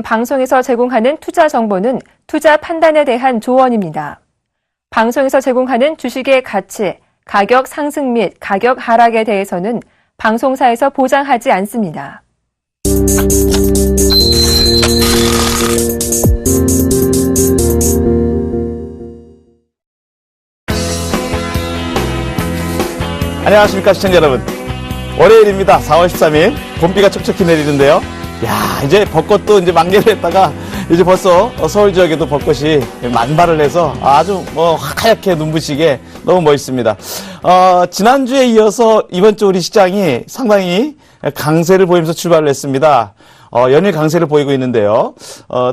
방송에서 제공하는 투자 정보는 투자 판단에 대한 조언입니다. 방송에서 제공하는 주식의 가치, 가격 상승 및 가격 하락에 대해서는 방송사에서 보장하지 않습니다. 안녕하십니까 시청자 여러분. 월요일입니다. 4월 13일 봄비가 촉촉히 내리는데요. 야, 이제 벚꽃도 이제 만개를 했다가 이제 벌써 서울 지역에도 벚꽃이 만발을 해서 아주 하얗게 눈부시게 너무 멋있습니다. 지난주에 이어서 이번 주 우리 시장이 상당히 강세를 보이면서 출발을 했습니다. 연일 강세를 보이고 있는데요.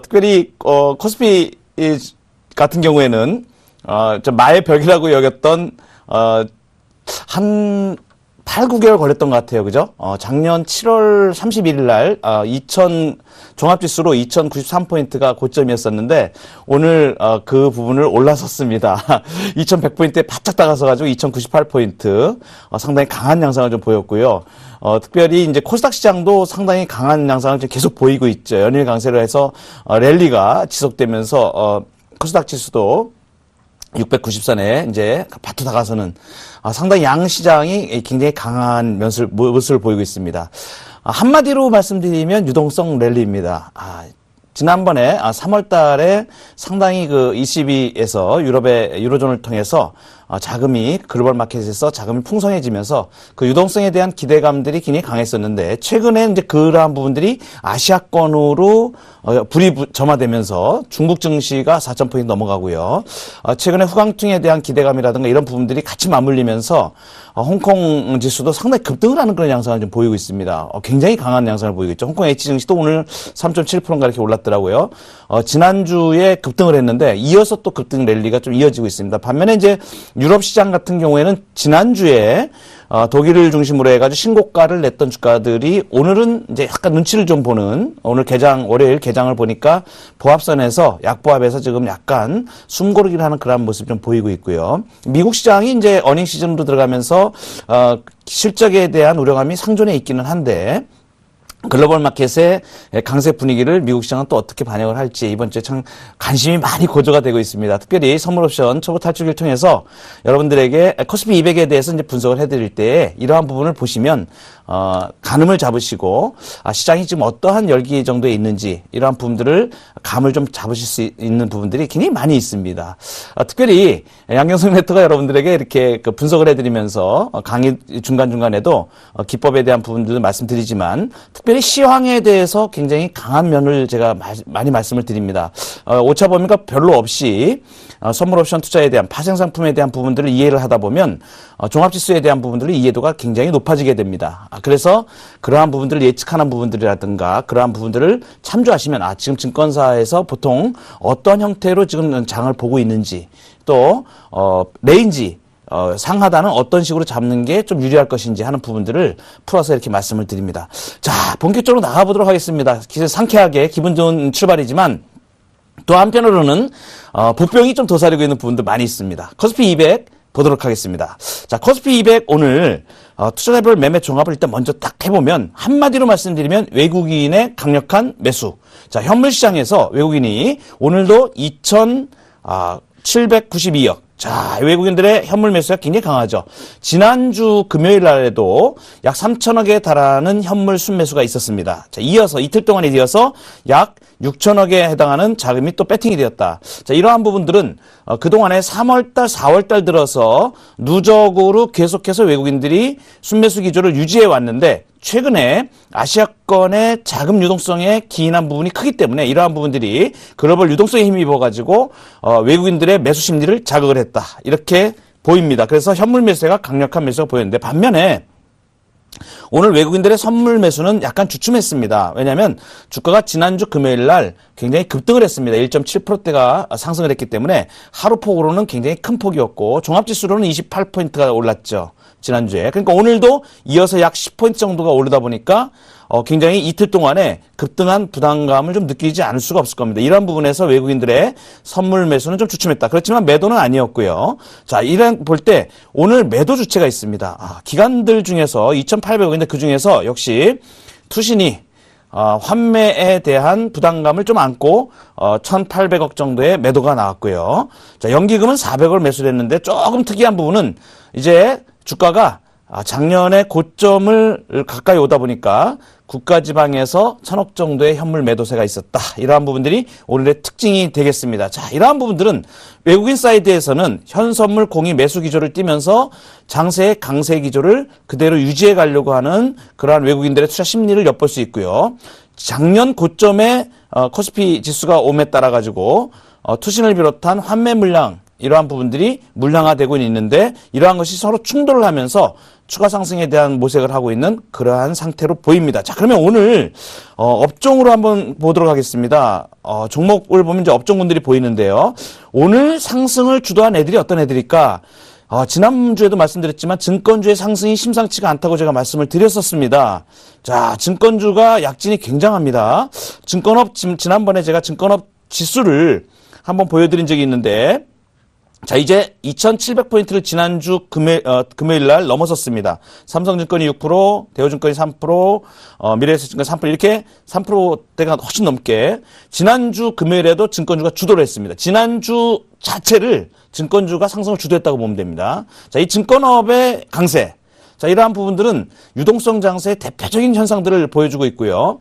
특별히 코스피 같은 경우에는 좀 마의 벽이라고 여겼던 한 8, 9개월 걸렸던 것 같아요. 그죠? 작년 7월 31일 날, 2000, 종합지수로 2093포인트가 고점이었었는데, 오늘, 그 부분을 올라섰습니다. 2100포인트에 바짝 다가서가지고 2098포인트, 상당히 강한 양상을 좀 보였고요. 특별히 이제 코스닥 시장도 상당히 강한 양상을 좀 계속 보이고 있죠. 연일 강세를 해서, 랠리가 지속되면서, 코스닥 지수도 690선에 이제 바투 다가서는 상당히 양시장이 굉장히 강한 모습을 보이고 있습니다. 한마디로 말씀드리면 유동성 랠리입니다. 지난번에 3월 달에 상당히 그 ECB에서 유로존을 통해서 자금이 글로벌 마켓에서 자금이 풍성해지면서 그 유동성에 대한 기대감들이 굉장히 강했었는데 최근에 이제 그러한 부분들이 아시아권으로 불이 점화되면서 중국 증시가 4,000포인트 넘어가고요. 최근에 후광퉁에 대한 기대감이라든가 이런 부분들이 같이 맞물리면서 홍콩 지수도 상당히 급등을 하는 그런 양상을 좀 보이고 있습니다. 굉장히 강한 양상을 보이고 있죠. 홍콩 H 증시도 오늘 3.7%인가 이렇게 올랐더라고요. 지난주에 급등을 했는데 이어서 또 급등 랠리가 좀 이어지고 있습니다. 반면에 이제 유럽 시장 같은 경우에는 지난주에 독일을 중심으로 해가지고 신고가를 냈던 주가들이 오늘은 이제 약간 눈치를 좀 보는 오늘 월요일 개장을 보니까 보합선에서 약보합에서 지금 약간 숨고르기를 하는 그런 모습이 좀 보이고 있고요. 미국 시장이 이제 어닝 시즌으로 들어가면서 실적에 대한 우려감이 상존해 있기는 한데 글로벌 마켓의 강세 분위기를 미국 시장은 또 어떻게 반영을 할지 이번 주에 참 관심이 많이 고조가 되고 있습니다. 특별히 선물옵션 초보 탈출기를 통해서 여러분들에게 코스피 200에 대해서 이제 분석을 해드릴 때 이러한 부분을 보시면 가늠을 잡으시고 시장이 지금 어떠한 열기 정도에 있는지 이러한 부분들을 감을 좀 잡으실 수 있는 부분들이 굉장히 많이 있습니다. 특별히 양경석 네트가 여러분들에게 이렇게 그 분석을 해드리면서 강의 중간중간에도 기법에 대한 부분들도 말씀드리지만 특별히 시황에 대해서 굉장히 강한 면을 제가 많이 말씀을 드립니다. 오차 범위가 별로 없이 선물옵션 투자에 대한 파생상품에 대한 부분들을 이해를 하다 보면 종합지수에 대한 부분들의 이해도가 굉장히 높아지게 됩니다. 그래서 그러한 부분들을 예측하는 부분들이라든가 그러한 부분들을 참조하시면 지금 증권사에서 보통 어떤 형태로 지금 장을 보고 있는지 또 레인지 상하단은 어떤 식으로 잡는 게 좀 유리할 것인지 하는 부분들을 풀어서 이렇게 말씀을 드립니다. 자, 본격적으로 나가보도록 하겠습니다. 상쾌하게 기분 좋은 출발이지만 또 한편으로는 부병이 좀 도사리고 있는 부분도 많이 있습니다. 코스피 200 보도록 하겠습니다. 자, 코스피 200 오늘 투자자별 매매 종합을 일단 먼저 딱 해보면 한마디로 말씀드리면 외국인의 강력한 매수. 자, 현물 시장에서 외국인이 오늘도 2,792억. 자, 외국인들의 현물 매수가 굉장히 강하죠. 지난주 금요일 날에도 약 3천억에 달하는 현물 순매수가 있었습니다. 자, 이틀 동안에 이어서 약 6천억에 해당하는 자금이 또 배팅이 되었다. 자, 이러한 부분들은 그동안에 3월달, 4월달 들어서 누적으로 계속해서 외국인들이 순매수 기조를 유지해 왔는데 최근에 아시아권의 자금 유동성에 기인한 부분이 크기 때문에 이러한 부분들이 글로벌 유동성에 힘입어가지고 외국인들의 매수 심리를 자극을 했다. 이렇게 보입니다. 그래서 현물 매수가 강력한 매수가 보였는데 반면에 오늘 외국인들의 선물 매수는 약간 주춤했습니다. 왜냐하면 주가가 지난주 금요일 날 굉장히 급등을 했습니다. 1.7%대가 상승을 했기 때문에 하루폭으로는 굉장히 큰 폭이었고 종합지수로는 28포인트가 올랐죠. 지난주에. 그러니까 오늘도 이어서 약 10포인트 정도가 오르다 보니까 굉장히 이틀 동안에 급등한 부담감을 좀 느끼지 않을 수가 없을 겁니다. 이런 부분에서 외국인들의 선물 매수는 좀 주춤했다. 그렇지만 매도는 아니었고요. 자, 이런 볼 때 오늘 매도 주체가 있습니다. 기관들 중에서 2,800억인데 그 중에서 역시 투신이 환매에 대한 부담감을 좀 안고 1,800억 정도의 매도가 나왔고요. 자, 연기금은 400억을 매수를 했는데 조금 특이한 부분은 이제 주가가 작년에 고점을 가까이 오다 보니까 국가지방에서 1,000억 정도의 현물 매도세가 있었다. 이러한 부분들이 오늘의 특징이 되겠습니다. 자, 이러한 부분들은 외국인 사이드에서는 현선물 공이 매수 기조를 띠면서 장세의 강세 기조를 그대로 유지해 가려고 하는 그러한 외국인들의 투자 심리를 엿볼 수 있고요. 작년 고점에 코스피 지수가 오름에 따라 가지고 투신을 비롯한 환매 물량 이러한 부분들이 물량화되고 있는데 이러한 것이 서로 충돌을 하면서 추가 상승에 대한 모색을 하고 있는 그러한 상태로 보입니다. 자, 그러면 오늘 업종으로 한번 보도록 하겠습니다. 종목을 보면 이제 업종군들이 보이는데요. 오늘 상승을 주도한 애들이 어떤 애들일까? 지난주에도 말씀드렸지만 증권주의 상승이 심상치가 않다고 제가 말씀을 드렸었습니다. 자, 증권주가 약진이 굉장합니다. 증권업, 지난번에 제가 증권업 지수를 한번 보여드린 적이 있는데 자, 이제 2,700포인트를 지난주 금요일 날 넘어섰습니다. 삼성증권이 6%, 대우증권이 3%, 미래에셋증권이 3% 이렇게 3%대가 훨씬 넘게 지난주 금요일에도 증권주가 주도를 했습니다. 지난주 자체를 증권주가 상승을 주도했다고 보면 됩니다. 자, 이 증권업의 강세. 자, 이러한 부분들은 유동성 장세의 대표적인 현상들을 보여주고 있고요.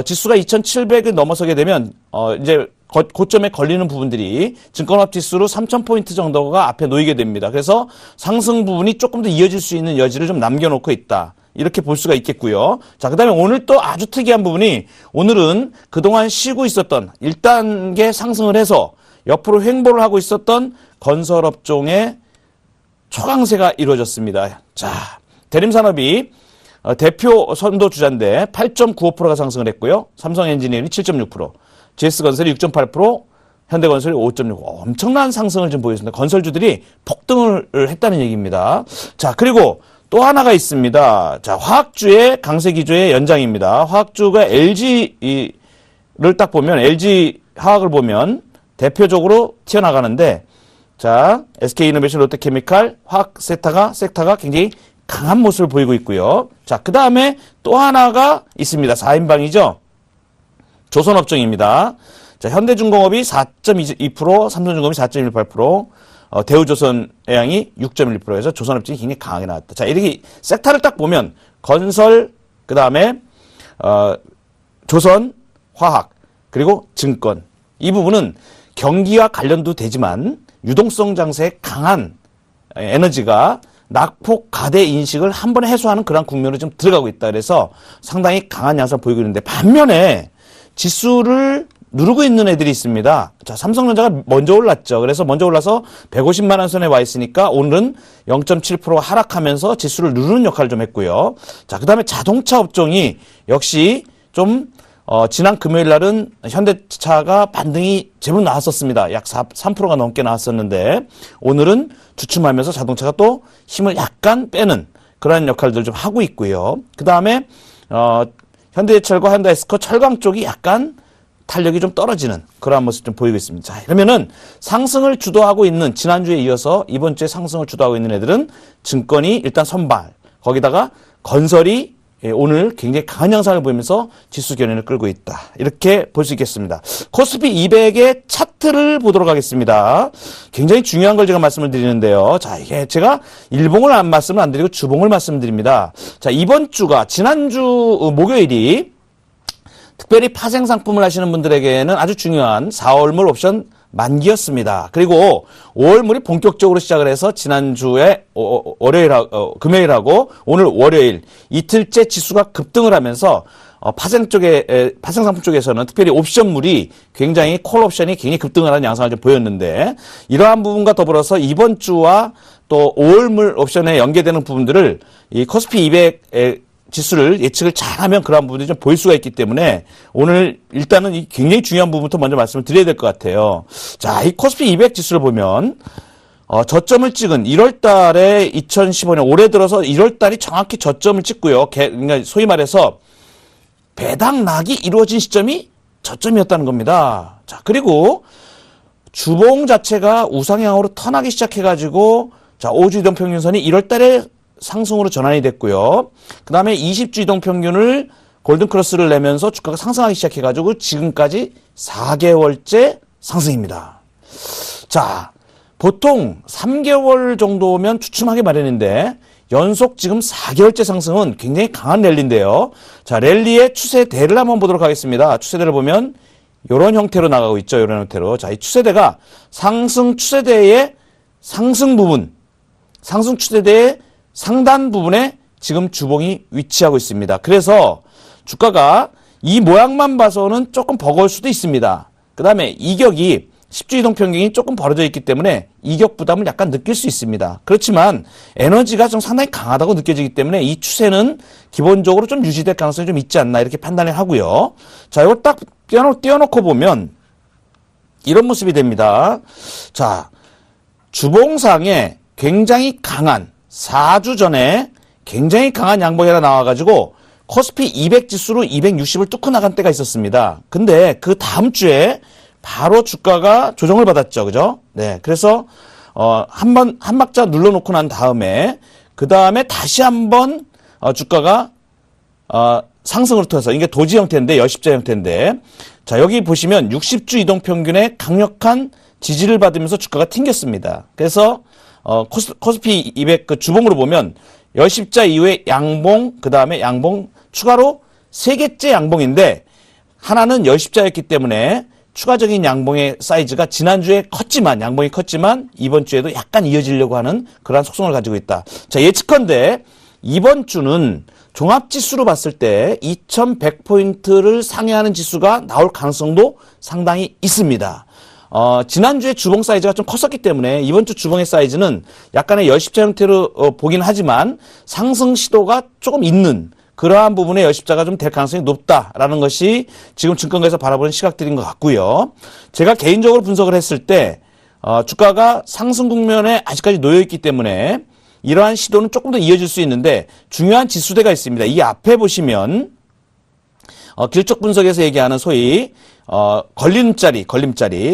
지수가 2,700을 넘어서게 되면 이제 고점에 걸리는 부분들이 증권업 지수로 3,000포인트 정도가 앞에 놓이게 됩니다. 그래서 상승 부분이 조금 더 이어질 수 있는 여지를 좀 남겨놓고 있다. 이렇게 볼 수가 있겠고요. 자, 그 다음에 오늘 또 아주 특이한 부분이 오늘은 그동안 쉬고 있었던 1단계 상승을 해서 옆으로 횡보를 하고 있었던 건설업종의 초강세가 이루어졌습니다. 자, 대림산업이 대표 선도 주자인데 8.95%가 상승을 했고요. 삼성엔지니어링이 7.6%, GS건설이 6.8%, 현대건설이 5.6%. 엄청난 상승을 좀 보였습니다. 건설주들이 폭등을 했다는 얘기입니다. 자, 그리고 또 하나가 있습니다. 자, 화학주의 강세 기조의 연장입니다. 화학주가 LG를 딱 보면, LG 화학을 보면 대표적으로 튀어나가는데, 자, SK이노베이션, 롯데케미칼, 화학 섹터가 굉장히 강한 모습을 보이고 있고요. 자, 그 다음에 또 하나가 있습니다. 4인방이죠. 조선업종입니다. 자, 현대중공업이 4.2%, 삼성중공업이 4.18%, 대우조선해양이 6.1%에서 조선업종이 굉장히 강하게 나왔다. 자, 이렇게 섹터를 딱 보면 건설, 그 다음에 조선, 화학, 그리고 증권. 이 부분은 경기와 관련도 되지만 유동성 장세에 강한 에너지가 낙폭 가대 인식을 한 번에 해소하는 그런 국면으로 좀 들어가고 있다. 그래서 상당히 강한 양상을 보이고 있는데 반면에 지수를 누르고 있는 애들이 있습니다. 자, 삼성전자가 먼저 올랐죠. 그래서 먼저 올라서 150만 원 선에 와 있으니까 오늘은 0.7% 하락하면서 지수를 누르는 역할을 좀 했고요. 자, 그 다음에 자동차 업종이 역시 좀 지난 금요일 날은 현대차가 반등이 제법 나왔었습니다. 약 3%가 넘게 나왔었는데 오늘은 주춤하면서 자동차가 또 힘을 약간 빼는 그런 역할들을 좀 하고 있고요. 그 다음에 현대철과 현대에스커 철강 쪽이 약간 탄력이 좀 떨어지는 그러한 모습 좀 보이고 있습니다. 자, 그러면은 상승을 주도하고 있는 지난주에 이어서 이번 주에 상승을 주도하고 있는 애들은 증권이 일단 선발, 거기다가 건설이 오늘 굉장히 강한 양상을 보이면서 지수 견인을 끌고 있다. 이렇게 볼 수 있겠습니다. 코스피 200의 차트를 보도록 하겠습니다. 굉장히 중요한 걸 제가 말씀을 드리는데요. 자, 이게 제가 일봉을 말씀을 안 드리고 주봉을 말씀드립니다. 자, 이번 주가 지난주 목요일이 특별히 파생 상품을 하시는 분들에게는 아주 중요한 4월물 옵션 만기였습니다. 그리고 5월물이 본격적으로 시작을 해서 지난주에 금요일하고 오늘 월요일 이틀째 지수가 급등을 하면서 파생 상품 쪽에서는 특별히 옵션물이 굉장히 콜 옵션이 굉장히 급등을 하는 양상을 좀 보였는데 이러한 부분과 더불어서 이번 주와 또 5월물 옵션에 연계되는 부분들을 이 코스피 200의 지수를 예측을 잘하면 그런 부분들이 좀 보일 수가 있기 때문에 오늘 일단은 굉장히 중요한 부분부터 먼저 말씀을 드려야 될 것 같아요. 자, 이 코스피 200 지수를 보면 저점을 찍은 1월 달에 2015년 올해 들어서 1월 달이 정확히 저점을 찍고요. 그러니까 소위 말해서 배당락이 이루어진 시점이 저점이었다는 겁니다. 자, 그리고 주봉 자체가 우상향으로 턴하기 시작해가지고 자, 5주 이동평균선이 1월 달에 상승으로 전환이 됐고요. 그 다음에 20주 이동평균을 골든크로스를 내면서 주가가 상승하기 시작해가지고 지금까지 4개월째 상승입니다. 자, 보통 3개월 정도면 주춤하기 마련인데 연속 지금 4개월째 상승은 굉장히 강한 랠리인데요. 자, 랠리의 추세대를 한번 보도록 하겠습니다. 추세대를 보면 이런 형태로 나가고 있죠. 이런 형태로. 자, 이 추세대가 상승 추세대의 상승 부분, 상승 추세대의 상단 부분에 지금 주봉이 위치하고 있습니다. 그래서 주가가 이 모양만 봐서는 조금 버거울 수도 있습니다. 그 다음에 이격이 10주 이동 평균이 조금 벌어져 있기 때문에 이격 부담을 약간 느낄 수 있습니다. 그렇지만 에너지가 좀 상당히 강하다고 느껴지기 때문에 이 추세는 기본적으로 좀 유지될 가능성이 좀 있지 않나 이렇게 판단을 하고요. 자, 이거 딱 띄워놓고 보면 이런 모습이 됩니다. 자, 주봉상에 굉장히 강한 4주 전에 굉장히 강한 양봉이 하나 나와가지고 코스피 200 지수로 260을 뚫고 나간 때가 있었습니다. 근데 그 다음 주에 바로 주가가 조정을 받았죠. 그죠? 네. 그래서, 한 박자 눌러놓고 난 다음에, 그 다음에 다시 한번, 주가가, 상승으로 통해서, 이게 도지 형태인데, 여십자 형태인데, 자, 여기 보시면 60주 이동평균의 강력한 지지를 받으면서 주가가 튕겼습니다. 그래서, 코스피 200 그 주봉으로 보면, 여십자 이후에 양봉, 그 다음에 양봉, 추가로 3개째 양봉인데, 하나는 여십자였기 때문에, 추가적인 양봉의 사이즈가 지난주에 컸지만 양봉이 컸지만 이번 주에도 약간 이어지려고 하는 그러한 속성을 가지고 있다. 자, 예측컨대 이번 주는 종합지수로 봤을 때 2100포인트를 상회하는 지수가 나올 가능성도 상당히 있습니다. 지난주에 주봉 사이즈가 좀 컸었기 때문에 이번 주 주봉의 사이즈는 약간의 열십자 형태로 보긴 하지만 상승 시도가 조금 있는 그러한 부분에 열십자가 좀 될 가능성이 높다라는 것이 지금 증권가에서 바라보는 시각들인 것 같고요. 제가 개인적으로 분석을 했을 때 주가가 상승 국면에 아직까지 놓여있기 때문에 이러한 시도는 조금 더 이어질 수 있는데 중요한 지수대가 있습니다. 이 앞에 보시면 길적 분석에서 얘기하는 소위 걸림자리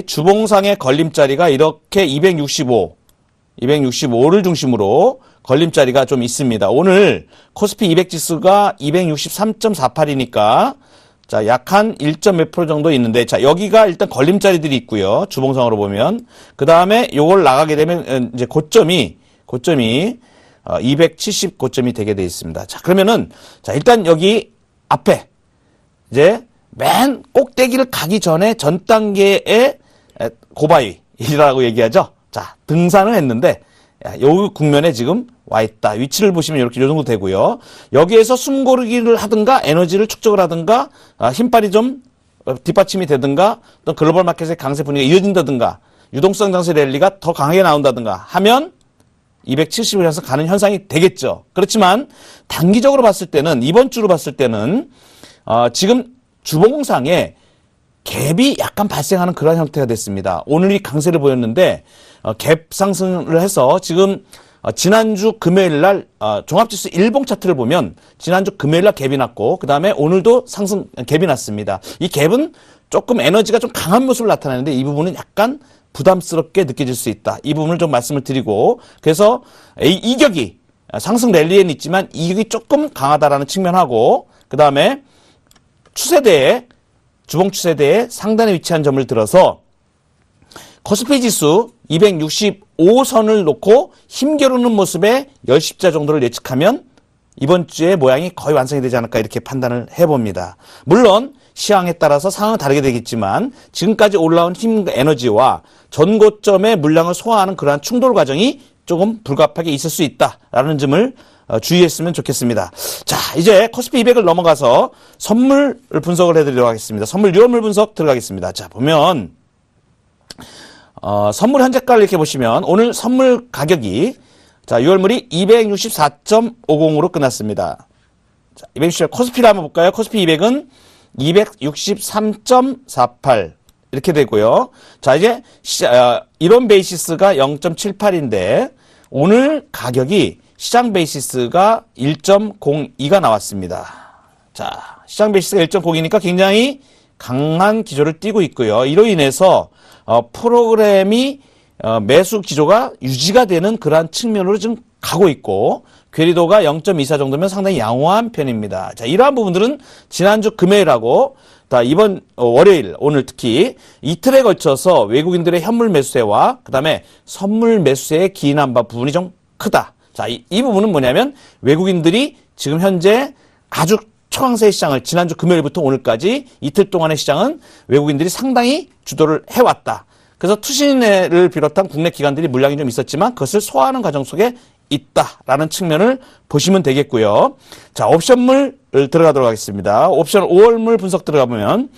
주봉상의 걸림자리가 이렇게 265를 중심으로 걸림자리가 좀 있습니다. 오늘 코스피 200 지수가 263.48이니까 자, 약 한 1점 몇 프로 정도 있는데 자, 여기가 일단 걸림자리들이 있고요. 주봉상으로 보면. 그다음에 요걸 나가게 되면 이제 고점이 270 고점이 되게 돼 있습니다. 자, 그러면은 자, 일단 여기 앞에 이제 맨 꼭대기를 가기 전에 전 단계의 고바위라고 얘기하죠. 자, 등산을 했는데 요 국면에 지금 와 있다. 위치를 보시면 이렇게 요 정도 되고요. 여기에서 숨고르기를 하든가 에너지를 축적을 하든가 힘빨이 좀 뒷받침이 되든가 또 글로벌 마켓의 강세 분위기가 이어진다든가 유동성 장세 랠리가 더 강하게 나온다든가 하면 270을 해서 가는 현상이 되겠죠. 그렇지만 단기적으로 봤을 때는 이번 주로 봤을 때는 지금 주봉상에 갭이 약간 발생하는 그런 형태가 됐습니다. 오늘이 강세를 보였는데 갭 상승을 해서 지금 지난주 금요일 날 종합지수 일봉 차트를 보면 지난주 금요일 날 갭이 났고 그 다음에 오늘도 상승 갭이 났습니다. 이 갭은 조금 에너지가 좀 강한 모습을 나타내는데 이 부분은 약간 부담스럽게 느껴질 수 있다. 이 부분을 좀 말씀을 드리고 그래서 이격이 상승 랠리에는 있지만 이격이 조금 강하다라는 측면하고 그 다음에 추세대에 주봉 추세대에 상단에 위치한 점을 들어서 코스피 지수 265선을 놓고 힘겨루는 모습의 열십자 정도를 예측하면 이번 주의 모양이 거의 완성이 되지 않을까 이렇게 판단을 해봅니다. 물론 시황에 따라서 상황은 다르게 되겠지만 지금까지 올라온 힘 에너지와 전고점의 물량을 소화하는 그러한 충돌 과정이 조금 불가피하게 있을 수 있다라는 점을 주의했으면 좋겠습니다. 자, 이제 코스피 200을 넘어가서 선물 분석을 해드리도록 하겠습니다. 선물 6월물 분석 들어가겠습니다. 자, 보면 선물 현재가를 이렇게 보시면 오늘 선물 가격이 자 6월물이 264.50으로 끝났습니다. 자, 260 코스피를 한번 볼까요? 코스피 200은 263.48 이렇게 되고요. 자, 이제 이론 베이시스가 0.78인데 오늘 가격이 시장 베이시스가 1.02가 나왔습니다. 자, 시장 베이시스가 1.02니까 굉장히 강한 기조를 띠고 있고요. 이로 인해서 프로그램이 매수 기조가 유지가 되는 그러한 측면으로 지금 가고 있고 괴리도가 0.24 정도면 상당히 양호한 편입니다. 자, 이러한 부분들은 지난주 금요일하고 이번 월요일, 오늘 특히 이틀에 걸쳐서 외국인들의 현물 매수세와 그다음에 선물 매수세에 기인한 바 부분이 좀 크다. 자, 이 부분은 뭐냐면 외국인들이 지금 현재 아주 초강세 시장을 지난주 금요일부터 오늘까지 이틀 동안의 시장은 외국인들이 상당히 주도를 해왔다. 그래서 투신을 비롯한 국내 기관들이 물량이 좀 있었지만 그것을 소화하는 과정 속에 있다라는 측면을 보시면 되겠고요. 자, 옵션물 들어가도록 하겠습니다. 옵션 5월물 분석 들어가보면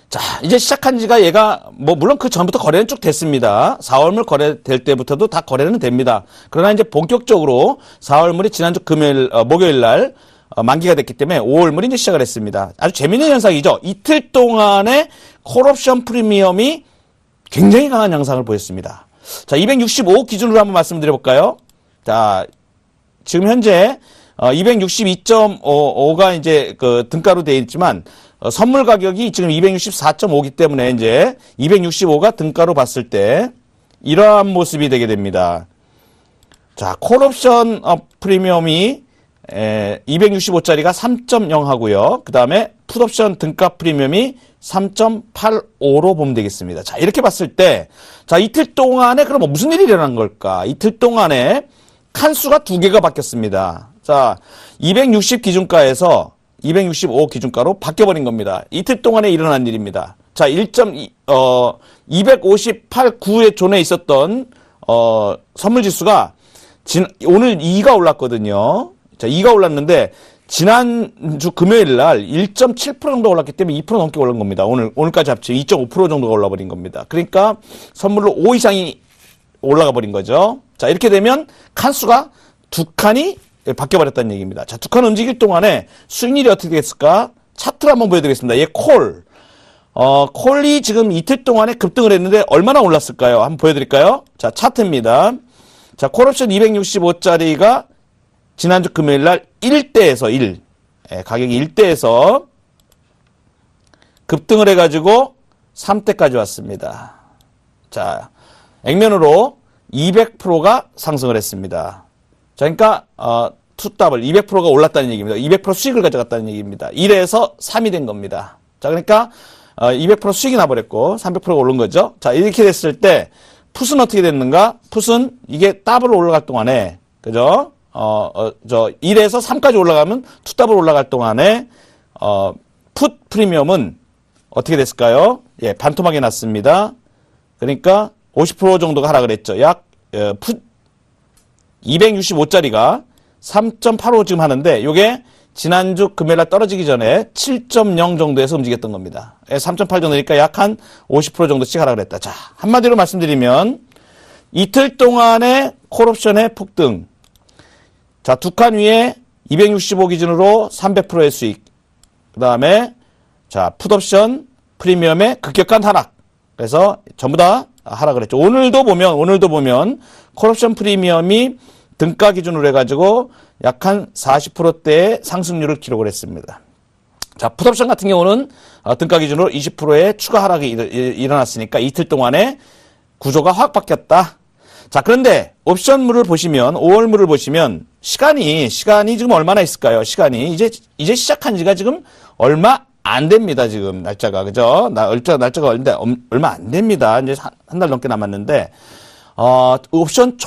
자, 이제 시작한 지가 얘가 물론 그 전부터 거래는 쭉 됐습니다. 4월물 거래될 때부터도 다 거래는 됩니다. 그러나 이제 본격적으로 4월물이 지난주 목요일 날 만기가 됐기 때문에 5월물이 이제 시작을 했습니다. 아주 재미있는 현상이죠. 이틀 동안의 콜옵션 프리미엄이 굉장히 강한 양상을 보였습니다. 자, 265 기준으로 한번 말씀드려볼까요? 자, 지금 현재 262.5가 이제 그 등가로 되어 있지만 선물 가격이 지금 264.5기 때문에 이제 265가 등가로 봤을 때 이러한 모습이 되게 됩니다. 자, 콜옵션 프리미엄이 265짜리가 3.0 하고요. 그 다음에 풋옵션 등가 프리미엄이 3.85로 보면 되겠습니다. 자, 이렇게 봤을 때, 자, 이틀 동안에 그럼 무슨 일이 일어난 걸까? 이틀 동안에 칸수가 2개가 바뀌었습니다. 자, 260 기준가에서 265 기준가로 바뀌어버린 겁니다. 이틀 동안에 일어난 일입니다. 자, 258.9에 존에 있었던, 선물 지수가 오늘 2가 올랐거든요. 자, 2가 올랐는데, 지난주 금요일 날 1.7% 정도 올랐기 때문에 2% 넘게 올른 겁니다. 오늘까지 합치면 2.5% 정도가 올라버린 겁니다. 그러니까 선물로 5 이상이 올라가 버린 거죠. 자, 이렇게 되면 칸수가 2칸이 바뀌어버렸다는 얘기입니다. 자, 2칸 움직일 동안에 수익률이 어떻게 됐을까? 차트를 한번 보여드리겠습니다. 얘 콜. 콜이 지금 이틀 동안에 급등을 했는데 얼마나 올랐을까요? 한번 보여드릴까요? 자, 차트입니다. 자, 콜옵션 265짜리가 지난주 금요일 날 1대에서 1. 가격이 1대에서 급등을 해가지고 3대까지 왔습니다. 자, 액면으로 200%가 상승을 했습니다. 자, 그러니까, 200%가 올랐다는 얘기입니다. 200% 수익을 가져갔다는 얘기입니다. 1에서 3이 된 겁니다. 자, 그러니까, 200% 수익이 나버렸고, 300%가 오른 거죠. 자, 이렇게 됐을 때, 풋은 어떻게 됐는가? 풋은 이게 더블 올라갈 동안에, 그죠? 1에서 3까지 올라가면 2더블 올라갈 동안에, 풋 프리미엄은 어떻게 됐을까요? 예, 반토막이 났습니다. 그러니까 50% 정도가 하락을 했죠. 풋 265짜리가 3.85 지금 하는데, 요게 지난주 금요일날 떨어지기 전에 7.0 정도에서 움직였던 겁니다. 3.8 정도니까 약 한 50% 정도씩 하락을 했다. 자, 한마디로 말씀드리면, 이틀 동안의 콜옵션의 폭등. 자, 2칸 위에 265 기준으로 300%의 수익. 그 다음에, 자, 풋옵션 프리미엄의 급격한 하락. 그래서 전부 다 하락을 했죠. 오늘도 보면, 콜옵션 프리미엄이 등가 기준으로 해가지고 약 한 40%대의 상승률을 기록을 했습니다. 자, 풋옵션 같은 경우는 등가 기준으로 20%의 추가 하락이 일어났으니까 이틀 동안에 구조가 확 바뀌었다. 자, 그런데 옵션물을 보시면 5월물을 보시면 시간이 지금 얼마나 있을까요? 시간이 이제 시작한 지가 지금 얼마 안 됩니다. 지금 날짜가 그죠? 날짜가 얼마 안 됩니다. 이제 한 달 넘게 남았는데 옵션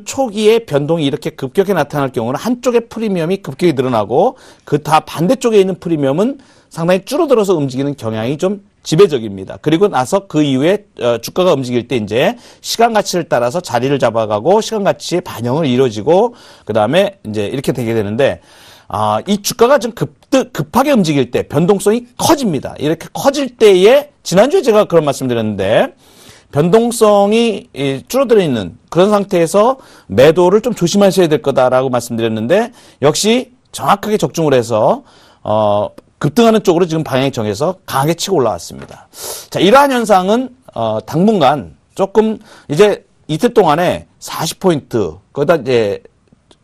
초기에 변동이 이렇게 급격히 나타날 경우는 한쪽의 프리미엄이 급격히 늘어나고 그 다 반대쪽에 있는 프리미엄은 상당히 줄어들어서 움직이는 경향이 좀 지배적입니다. 그리고 나서 그 이후에 주가가 움직일 때 이제 시간 가치를 따라서 자리를 잡아가고 시간 가치의 반영을 이루어지고 그 다음에 이제 이렇게 되게 되는데 이 주가가 좀 급하게 움직일 때 변동성이 커집니다. 이렇게 커질 때에 지난주에 제가 그런 말씀드렸는데 변동성이 줄어들어 있는 그런 상태에서 매도를 좀 조심하셔야 될 거다라고 말씀드렸는데 역시 정확하게 적중을 해서 급등하는 쪽으로 지금 방향이 정해서 강하게 치고 올라왔습니다. 자, 이러한 현상은 당분간 조금 이제 이틀 동안에 40포인트 거기다 이제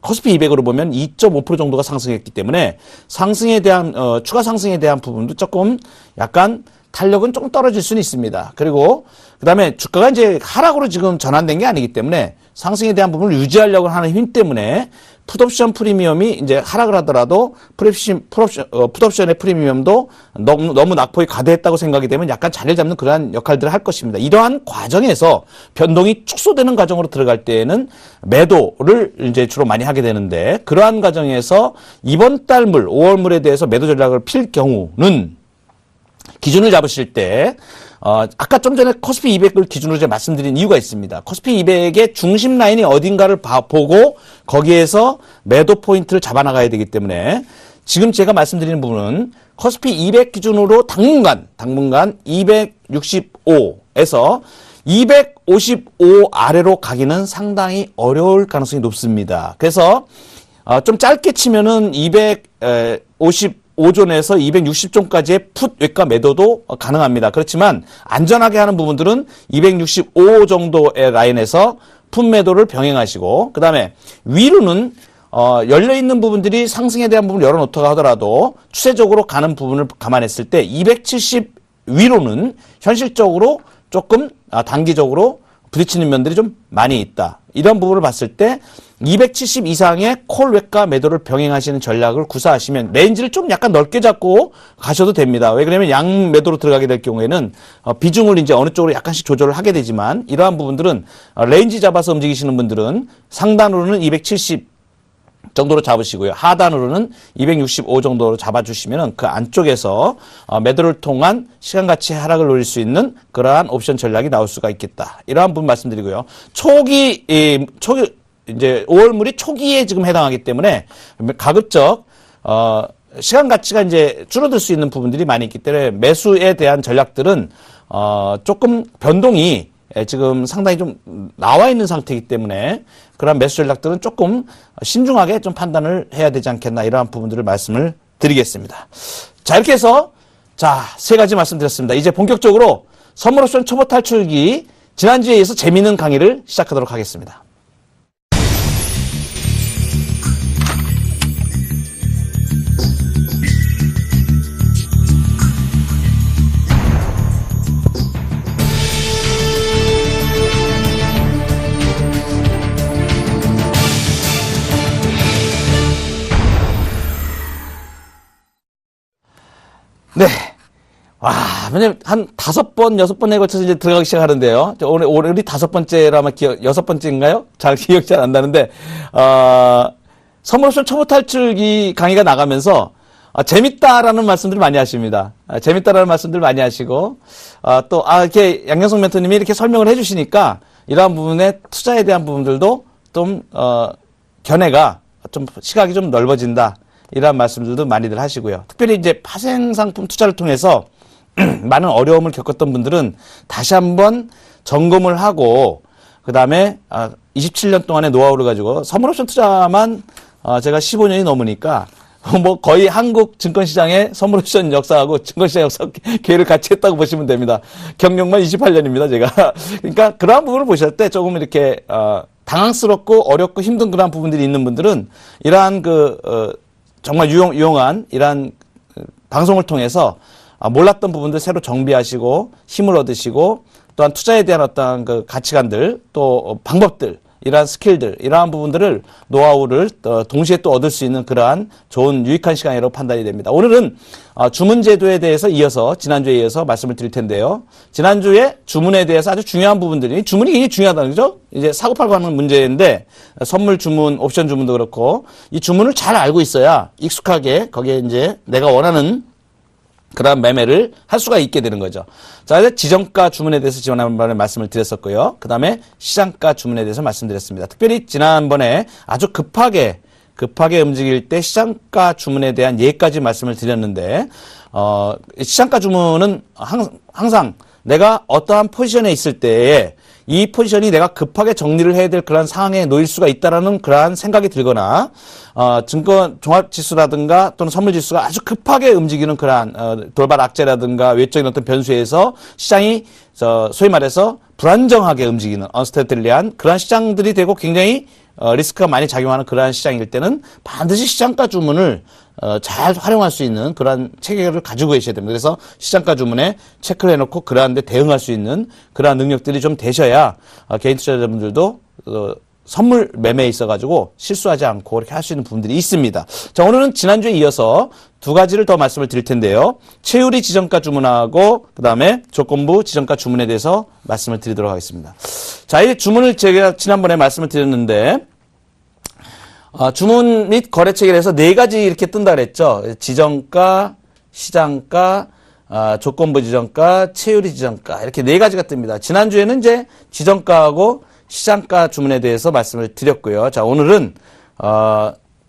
코스피 200으로 보면 2.5% 정도가 상승했기 때문에 상승에 대한 추가 상승에 대한 부분도 조금 약간 탄력은 조금 떨어질 수는 있습니다. 그리고 그다음에 주가가 이제 하락으로 지금 전환된 게 아니기 때문에 상승에 대한 부분을 유지하려고 하는 힘 때문에 풋옵션 프리미엄이 이제 하락을 하더라도 풋옵션의 프리미엄도 너무 낙폭이 과대했다고 생각이 되면 약간 자리를 잡는 그러한 역할들을 할 것입니다. 이러한 과정에서 변동이 축소되는 과정으로 들어갈 때에는 매도를 이제 주로 많이 하게 되는데, 그러한 과정에서 이번 달물 5월물에 대해서 매도 전략을 필 경우는 기준을 잡으실 때 아까 좀 전에 코스피 200을 기준으로 제가 말씀드린 이유가 있습니다. 코스피 200의 중심 라인이 어딘가를 보고 거기에서 매도 포인트를 잡아나가야 되기 때문에 지금 제가 말씀드리는 부분은 코스피 200 기준으로 당분간 265에서 255 아래로 가기는 상당히 어려울 가능성이 높습니다. 그래서 좀 짧게 치면은 255존에서 260존까지의 풋 외가 매도도 가능합니다. 그렇지만 안전하게 하는 부분들은 265 정도의 라인에서 풋 매도를 병행하시고, 그 다음에 위로는 열려있는 부분들이 상승에 대한 부분을 열어놓다가 하더라도 추세적으로 가는 부분을 감안했을 때 270 위로는 현실적으로 조금 단기적으로 부딪히는 면들이 좀 많이 있다. 이런 부분을 봤을 때 270 이상의 콜 외가 매도를 병행하시는 전략을 구사하시면 레인지를 좀 약간 넓게 잡고 가셔도 됩니다. 왜 그러냐면 양 매도로 들어가게 될 경우에는 비중을 이제 어느 쪽으로 약간씩 조절을 하게 되지만, 이러한 부분들은 레인지 잡아서 움직이시는 분들은 상단으로는 270 정도로 잡으시고요. 하단으로는 265 정도로 잡아주시면 그 안쪽에서 매도를 통한 시간가치 하락을 노릴 수 있는 그러한 옵션 전략이 나올 수가 있겠다. 이러한 부분 말씀드리고요. 초기 이제 5월물이 초기에 지금 해당하기 때문에 가급적 시간 가치가 이제 줄어들 수 있는 부분들이 많이 있기 때문에 매수에 대한 전략들은 조금 변동이 지금 상당히 좀 나와 있는 상태이기 때문에 그런 매수 전략들은 조금 신중하게 좀 판단을 해야 되지 않겠나, 이러한 부분들을 말씀을 드리겠습니다. 자, 이렇게 해서 세 가지 말씀드렸습니다. 이제 본격적으로 선물옵션 초보 탈출기 지난주에 이어서 재미있는 강의를 시작하도록 하겠습니다. 네. 왜냐면 한 5번, 6번에 걸쳐서 이제 들어가기 시작하는데요. 오늘이 5번째라 아마 6번째인가요? 잘 기억이 잘 안 나는데, 선물옵션 초보 탈출기 강의가 나가면서, 재밌다라는 말씀들을 많이 하십니다. 재밌다라는 말씀들 많이 하시고, 이렇게 양경석 멘토님이 이렇게 설명을 해주시니까, 이러한 부분에 투자에 대한 부분들도 좀, 견해가 좀 시각이 좀 넓어진다. 이러한 말씀들도 많이들 하시고요. 특별히 이제 파생상품 투자를 통해서 많은 어려움을 겪었던 분들은 다시 한번 점검을 하고, 그 다음에 27년 동안의 노하우를 가지고 선물옵션 투자만 제가 15년이 넘으니까 뭐 거의 한국 증권시장의 선물옵션 역사하고 증권시장 역사 기회를 같이 했다고 보시면 됩니다. 경력만 28년입니다, 제가. 그러니까 그러한 부분을 보실 때 조금 이렇게 당황스럽고 어렵고 힘든 그러한 부분들이 있는 분들은 이러한 정말 유용한 이러한 방송을 통해서 몰랐던 부분들 새로 정비하시고 힘을 얻으시고, 또한 투자에 대한 어떤 그 가치관들, 또 방법들, 이러한 스킬들, 이러한 부분들을 노하우를 동시에 또 얻을 수 있는 그러한 좋은 유익한 시간이라고 판단이 됩니다. 오늘은 주문 제도에 대해서 이어서 지난주에 이어서 말씀을 드릴 텐데요. 지난주에 주문에 대해서 아주 중요한 부분들이, 주문이 굉장히 중요하다는 거죠. 이제 사고팔고 하는 문제인데, 선물 주문, 옵션 주문도 그렇고 이 주문을 잘 알고 있어야 익숙하게 거기에 이제 내가 원하는 그런 매매를 할 수가 있게 되는 거죠. 자, 이제 지정가 주문에 대해서 지난번에 말씀을 드렸었고요. 그 다음에 시장가 주문에 대해서 말씀드렸습니다. 특별히 지난번에 아주 급하게 움직일 때 시장가 주문에 대한 예까지 말씀을 드렸는데, 시장가 주문은 항상 내가 어떠한 포지션에 있을 때에 이 포지션이 내가 급하게 정리를 해야 될 그런 상황에 놓일 수가 있다라는 그러한 생각이 들거나, 증권 종합지수라든가 또는 선물지수가 아주 급하게 움직이는 그러한 돌발 악재라든가 외적인 어떤 변수에서 시장이 소위 말해서 불안정하게 움직이는 언스테빌리한 그러한 시장들이 되고 굉장히 리스크가 많이 작용하는 그러한 시장일 때는 반드시 시장가 주문을 잘 활용할 수 있는 그러한 체계를 가지고 계셔야 됩니다. 그래서 시장가 주문에 체크를 해놓고 그러한 데 대응할 수 있는 그러한 능력들이 좀 되셔야 개인 투자자분들도 선물 매매에 있어가지고 실수하지 않고 이렇게 할 수 있는 부분들이 있습니다. 자, 오늘은 지난주에 이어서 두 가지를 더 말씀을 드릴 텐데요. 최유리 지정가 주문하고 그 다음에 조건부 지정가 주문에 대해서 말씀을 드리도록 하겠습니다. 자, 이 주문을 제가 지난번에 말씀을 드렸는데 주문 및 거래 체계에서 네 가지 이렇게 뜬다 그랬죠. 지정가, 시장가, 조건부 지정가, 최유리 지정가 이렇게 네 가지가 뜹니다. 지난주에는 이제 지정가하고 시장가 주문에 대해서 말씀을 드렸고요. 자, 오늘은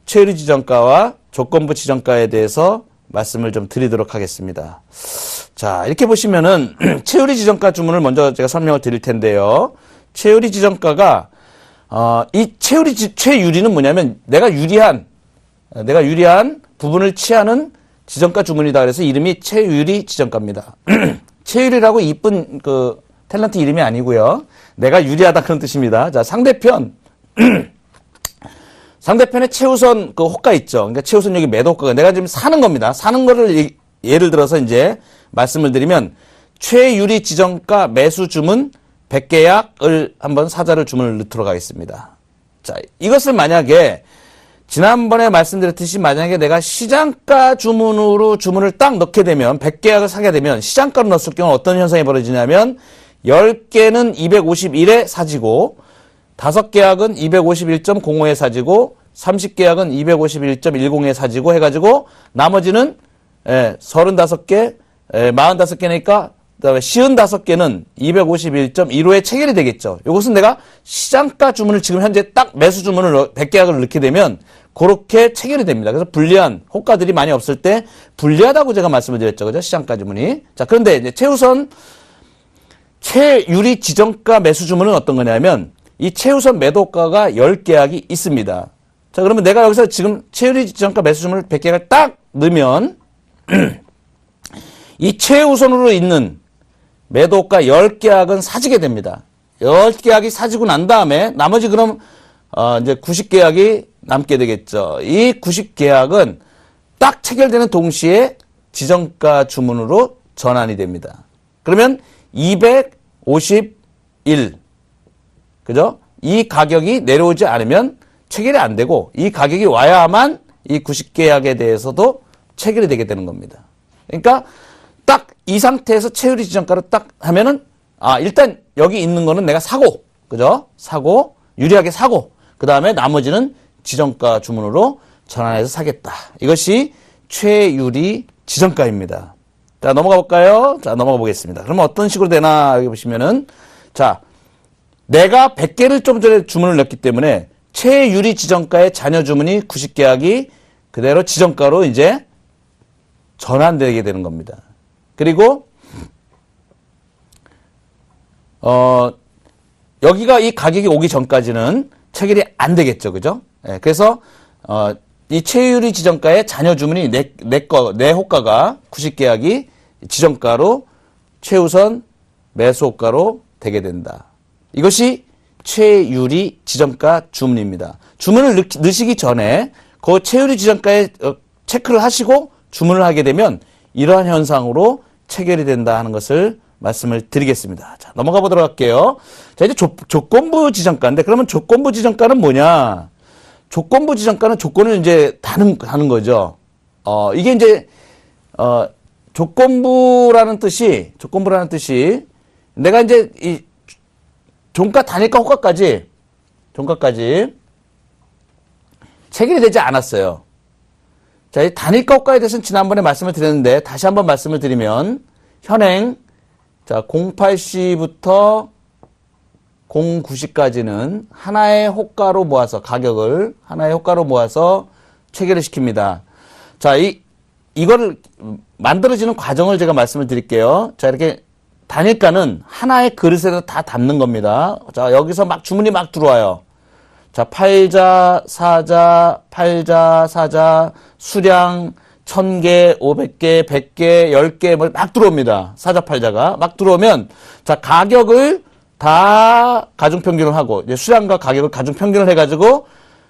최유리 지정가와 조건부 지정가에 대해서 말씀을 좀 드리도록 하겠습니다. 자, 이렇게 보시면은 최유리 지정가 주문을 먼저 제가 설명을 드릴 텐데요. 최유리 지정가가 이 최유리는 뭐냐면 내가 유리한 부분을 취하는 지정가 주문이다. 그래서 이름이 최유리 지정가입니다. 최유리라고 이쁜 그 탤런트 이름이 아니고요. 내가 유리하다 그런 뜻입니다. 자, 상대편의 최우선 그 호가 있죠. 그러니까 최우선 여기 매도 호가가 내가 지금 사는 겁니다. 사는 거를 예를 들어서 이제 말씀을 드리면 최유리 지정가 매수 주문 100계약을 한번 사자를 주문을 넣도록 하겠습니다. 자, 이것을 만약에 지난번에 말씀드렸듯이 만약에 내가 시장가 주문으로 주문을 딱 넣게 되면 100계약을 사게 되면 시장가로 넣었을 경우 어떤 현상이 벌어지냐면 10개는 251에 사지고 5계약은 251.05에 사지고 30계약은 251.10에 사지고 해가지고 나머지는 35개, 45개니까 그다음에 55개는 251.15에 체결이 되겠죠. 이것은 내가 시장가 주문을 지금 현재 딱 매수 주문을 100계약을 넣게 되면 그렇게 체결이 됩니다. 그래서 불리한 호가들이 많이 없을 때 불리하다고 제가 말씀을 드렸죠. 그죠? 시장가 주문이. 자, 그런데 이제 최유리 지정가 매수 주문은 어떤 거냐면 이 최우선 매도가가 10계약이 있습니다. 자, 그러면 내가 여기서 지금 최유리 지정가 매수 주문을 100계약을 딱 넣으면 이 최우선으로 있는 매도가 10계약은 사지게 됩니다. 10계약이 사지고 난 다음에 나머지 그럼 이제 90계약이 남게 되겠죠. 이 90계약은 딱 체결되는 동시에 지정가 주문으로 전환이 됩니다. 그러면 251 그죠? 이 가격이 내려오지 않으면 체결이 안 되고 이 가격이 와야만 이 90계약에 대해서도 체결이 되게 되는 겁니다. 그러니까 딱 이 상태에서 최유리 지정가로 딱 하면은 일단 여기 있는 거는 내가 사고 그죠? 사고 유리하게 사고 그 다음에 나머지는 지정가 주문으로 전환해서 사겠다. 이것이 최유리 지정가입니다. 자, 넘어가 볼까요? 자, 넘어가 보겠습니다. 그러면 어떤 식으로 되나 여기 보시면은 자, 내가 100개를 좀 전에 주문을 넣었기 때문에 최유리 지정가의 잔여 주문이 90계약이 그대로 지정가로 이제 전환되게 되는 겁니다. 그리고 여기가 이 가격이 오기 전까지는 체결이 안 되겠죠. 그죠? 그래서 이 최유리 지정가의 잔여 주문이 내 호가가 90계약이 지정가로 최우선 매수 호가로 되게 된다. 이것이 최유리 지정가 주문입니다. 주문을 넣으시기 전에 그 최유리 지정가에 체크를 하시고 주문을 하게 되면 이러한 현상으로 체결이 된다 하는 것을 말씀을 드리겠습니다. 자, 넘어가 보도록 할게요. 자, 이제 조건부 지정가인데 그러면 조건부 지정가는 뭐냐? 조건부 지정가는 조건을 이제 다는 거죠. 이게 이제 조건부라는 뜻이 내가 이제 이 종가 단일가 호가까지 체결이 되지 않았어요. 자, 이 단일가 호가에 대해서는 지난번에 말씀을 드렸는데 다시 한번 말씀을 드리면 현행 자 08C부터 09C까지는 하나의 호가로 모아서 가격을 하나의 호가로 모아서 체결을 시킵니다. 자, 이거를 만들어지는 과정을 제가 말씀을 드릴게요. 자, 이렇게 단일가는 하나의 그릇에다 다 담는 겁니다. 자, 여기서 막 주문이 막 들어와요. 자, 팔자, 사자, 수량 1000개, 500개, 100개, 10개 막 들어옵니다. 사자, 팔자가 막 들어오면 자, 가격을 다 가중평균을 하고, 이제 수량과 가격을 가중평균을 해가지고,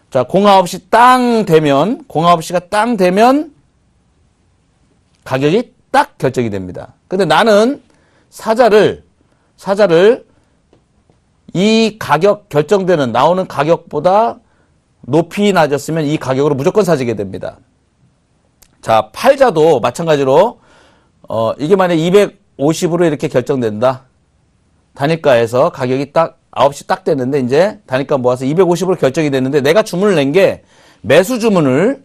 자, 09시 땅 되면, 09시가 땅 되면, 가격이 딱 결정이 됩니다. 근데 나는 사자를 이 가격 결정되는, 나오는 가격보다 높이 낮았으면 이 가격으로 무조건 사지게 됩니다. 자, 팔자도 마찬가지로, 이게 만약 250으로 이렇게 결정된다. 단일가에서 가격이 딱 9시 딱 됐는데 이제 단일가 모아서 250으로 결정이 됐는데 내가 주문을 낸 게 매수 주문을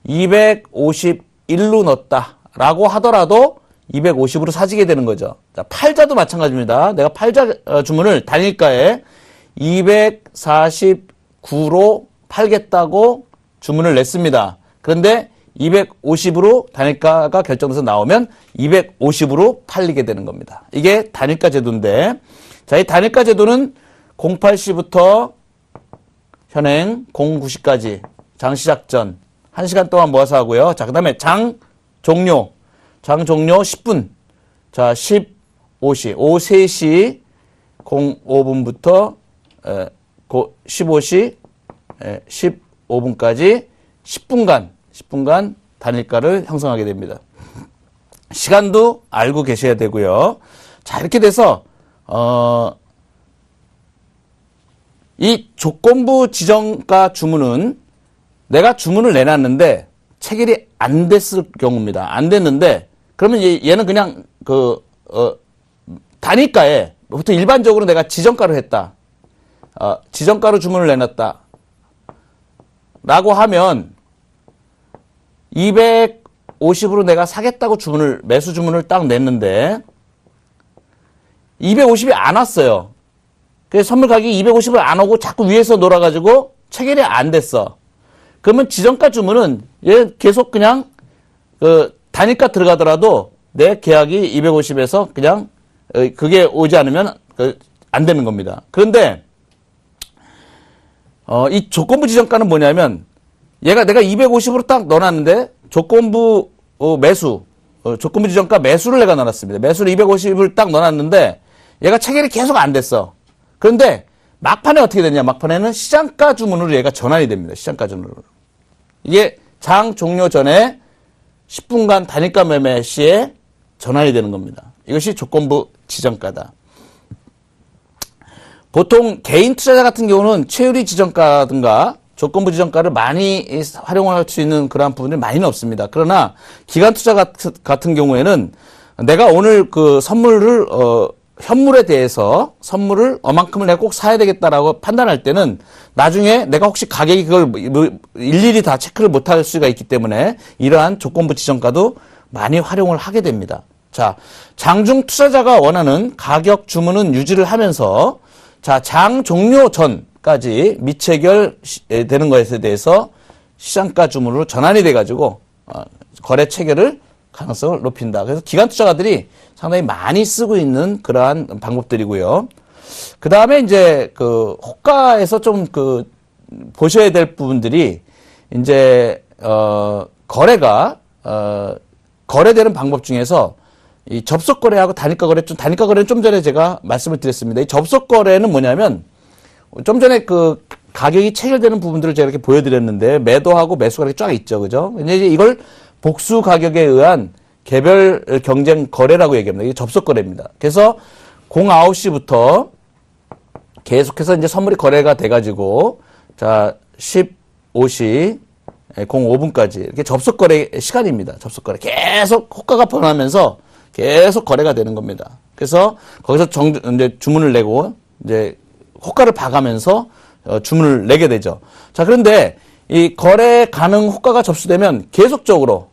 251로 넣었다라고 하더라도 250으로 사지게 되는 거죠. 자, 팔자도 마찬가지입니다. 내가 팔자 주문을 단일가에 249로 팔겠다고 주문을 냈습니다. 그런데 250으로 단일가가 결정돼서 나오면 250으로 팔리게 되는 겁니다. 이게 단일가 제도인데, 자, 이 단일가 제도는 08시부터 현행 09시까지 장 시작 전 1시간 동안 모아서 하고요. 자, 그 다음에 장 종료 10분. 자, 15시, 오후 3시 05분부터 15시 15분까지 10분간 단일가를 형성하게 됩니다. 시간도 알고 계셔야 되고요. 자, 이렇게 돼서 이 조건부 지정가 주문은 내가 주문을 내놨는데 체결이 안 됐을 경우입니다. 안 됐는데 그러면 얘는 그냥 단일가에 보통 일반적으로 내가 지정가로 했다. 지정가로 주문을 내놨다. 라고 하면 250으로 내가 사겠다고 매수 주문을 딱 냈는데 250이 안 왔어요. 그래서 선물 가격이 250을 안 오고 자꾸 위에서 놀아가지고 체결이 안 됐어. 그러면 지정가 주문은 얘 계속 그냥 단일가 들어가더라도 내 계약이 250에서 그냥 그게 오지 않으면 안 되는 겁니다. 그런데 이 조건부 지정가는 뭐냐면 내가 250으로 딱 넣어놨는데 조건부 조건부 지정가 매수를 내가 넣어놨습니다. 매수를 250을 딱 넣어놨는데 얘가 체결이 계속 안 됐어. 그런데 막판에 어떻게 되냐? 막판에는 시장가 주문으로 얘가 전환이 됩니다. 시장가 주문으로. 이게 장 종료 전에 10분간 단일가 매매 시에 전환이 되는 겁니다. 이것이 조건부 지정가다. 보통 개인 투자자 같은 경우는 최유리 지정가든가 조건부 지정가를 많이 활용할 수 있는 그러한 부분이 많이는 없습니다. 그러나 기관 투자 같은 경우에는 내가 오늘 선물을 현물에 대해서 선물을 어만큼을 내가 꼭 사야 되겠다라고 판단할 때는 나중에 내가 혹시 가격이 그걸 일일이 다 체크를 못할 수가 있기 때문에 이러한 조건부 지정가도 많이 활용을 하게 됩니다. 자, 장중 투자자가 원하는 가격 주문은 유지를 하면서 자, 장 종료 전까지 미체결 되는 것에 대해서 시장가 주문으로 전환이 돼가지고 거래 체결을 가능성을 높인다. 그래서 기관 투자가들이 상당히 많이 쓰고 있는 그러한 방법들이고요. 그 다음에 이제 호가에서 좀 보셔야 될 부분들이 이제 거래되는 방법 중에서 이 접속 거래하고 단일가 거래는 좀 전에 제가 말씀을 드렸습니다. 이 접속 거래는 뭐냐면 좀 전에 가격이 체결되는 부분들을 제가 이렇게 보여드렸는데 매도하고 매수가 이렇게 쫙 있죠, 그죠? 이제 이걸 복수 가격에 의한 개별 경쟁 거래라고 얘기합니다. 이게 접속 거래입니다. 그래서 09시부터 계속해서 이제 선물이 거래가 돼가지고 자 15시 05분까지 이렇게 접속 거래 시간입니다. 접속 거래 계속 호가가 변하면서 계속 거래가 되는 겁니다. 그래서 거기서 이제 주문을 내고 이제 호가를 봐가면서 주문을 내게 되죠. 자, 그런데 이 거래 가능 호가가 접수되면 계속적으로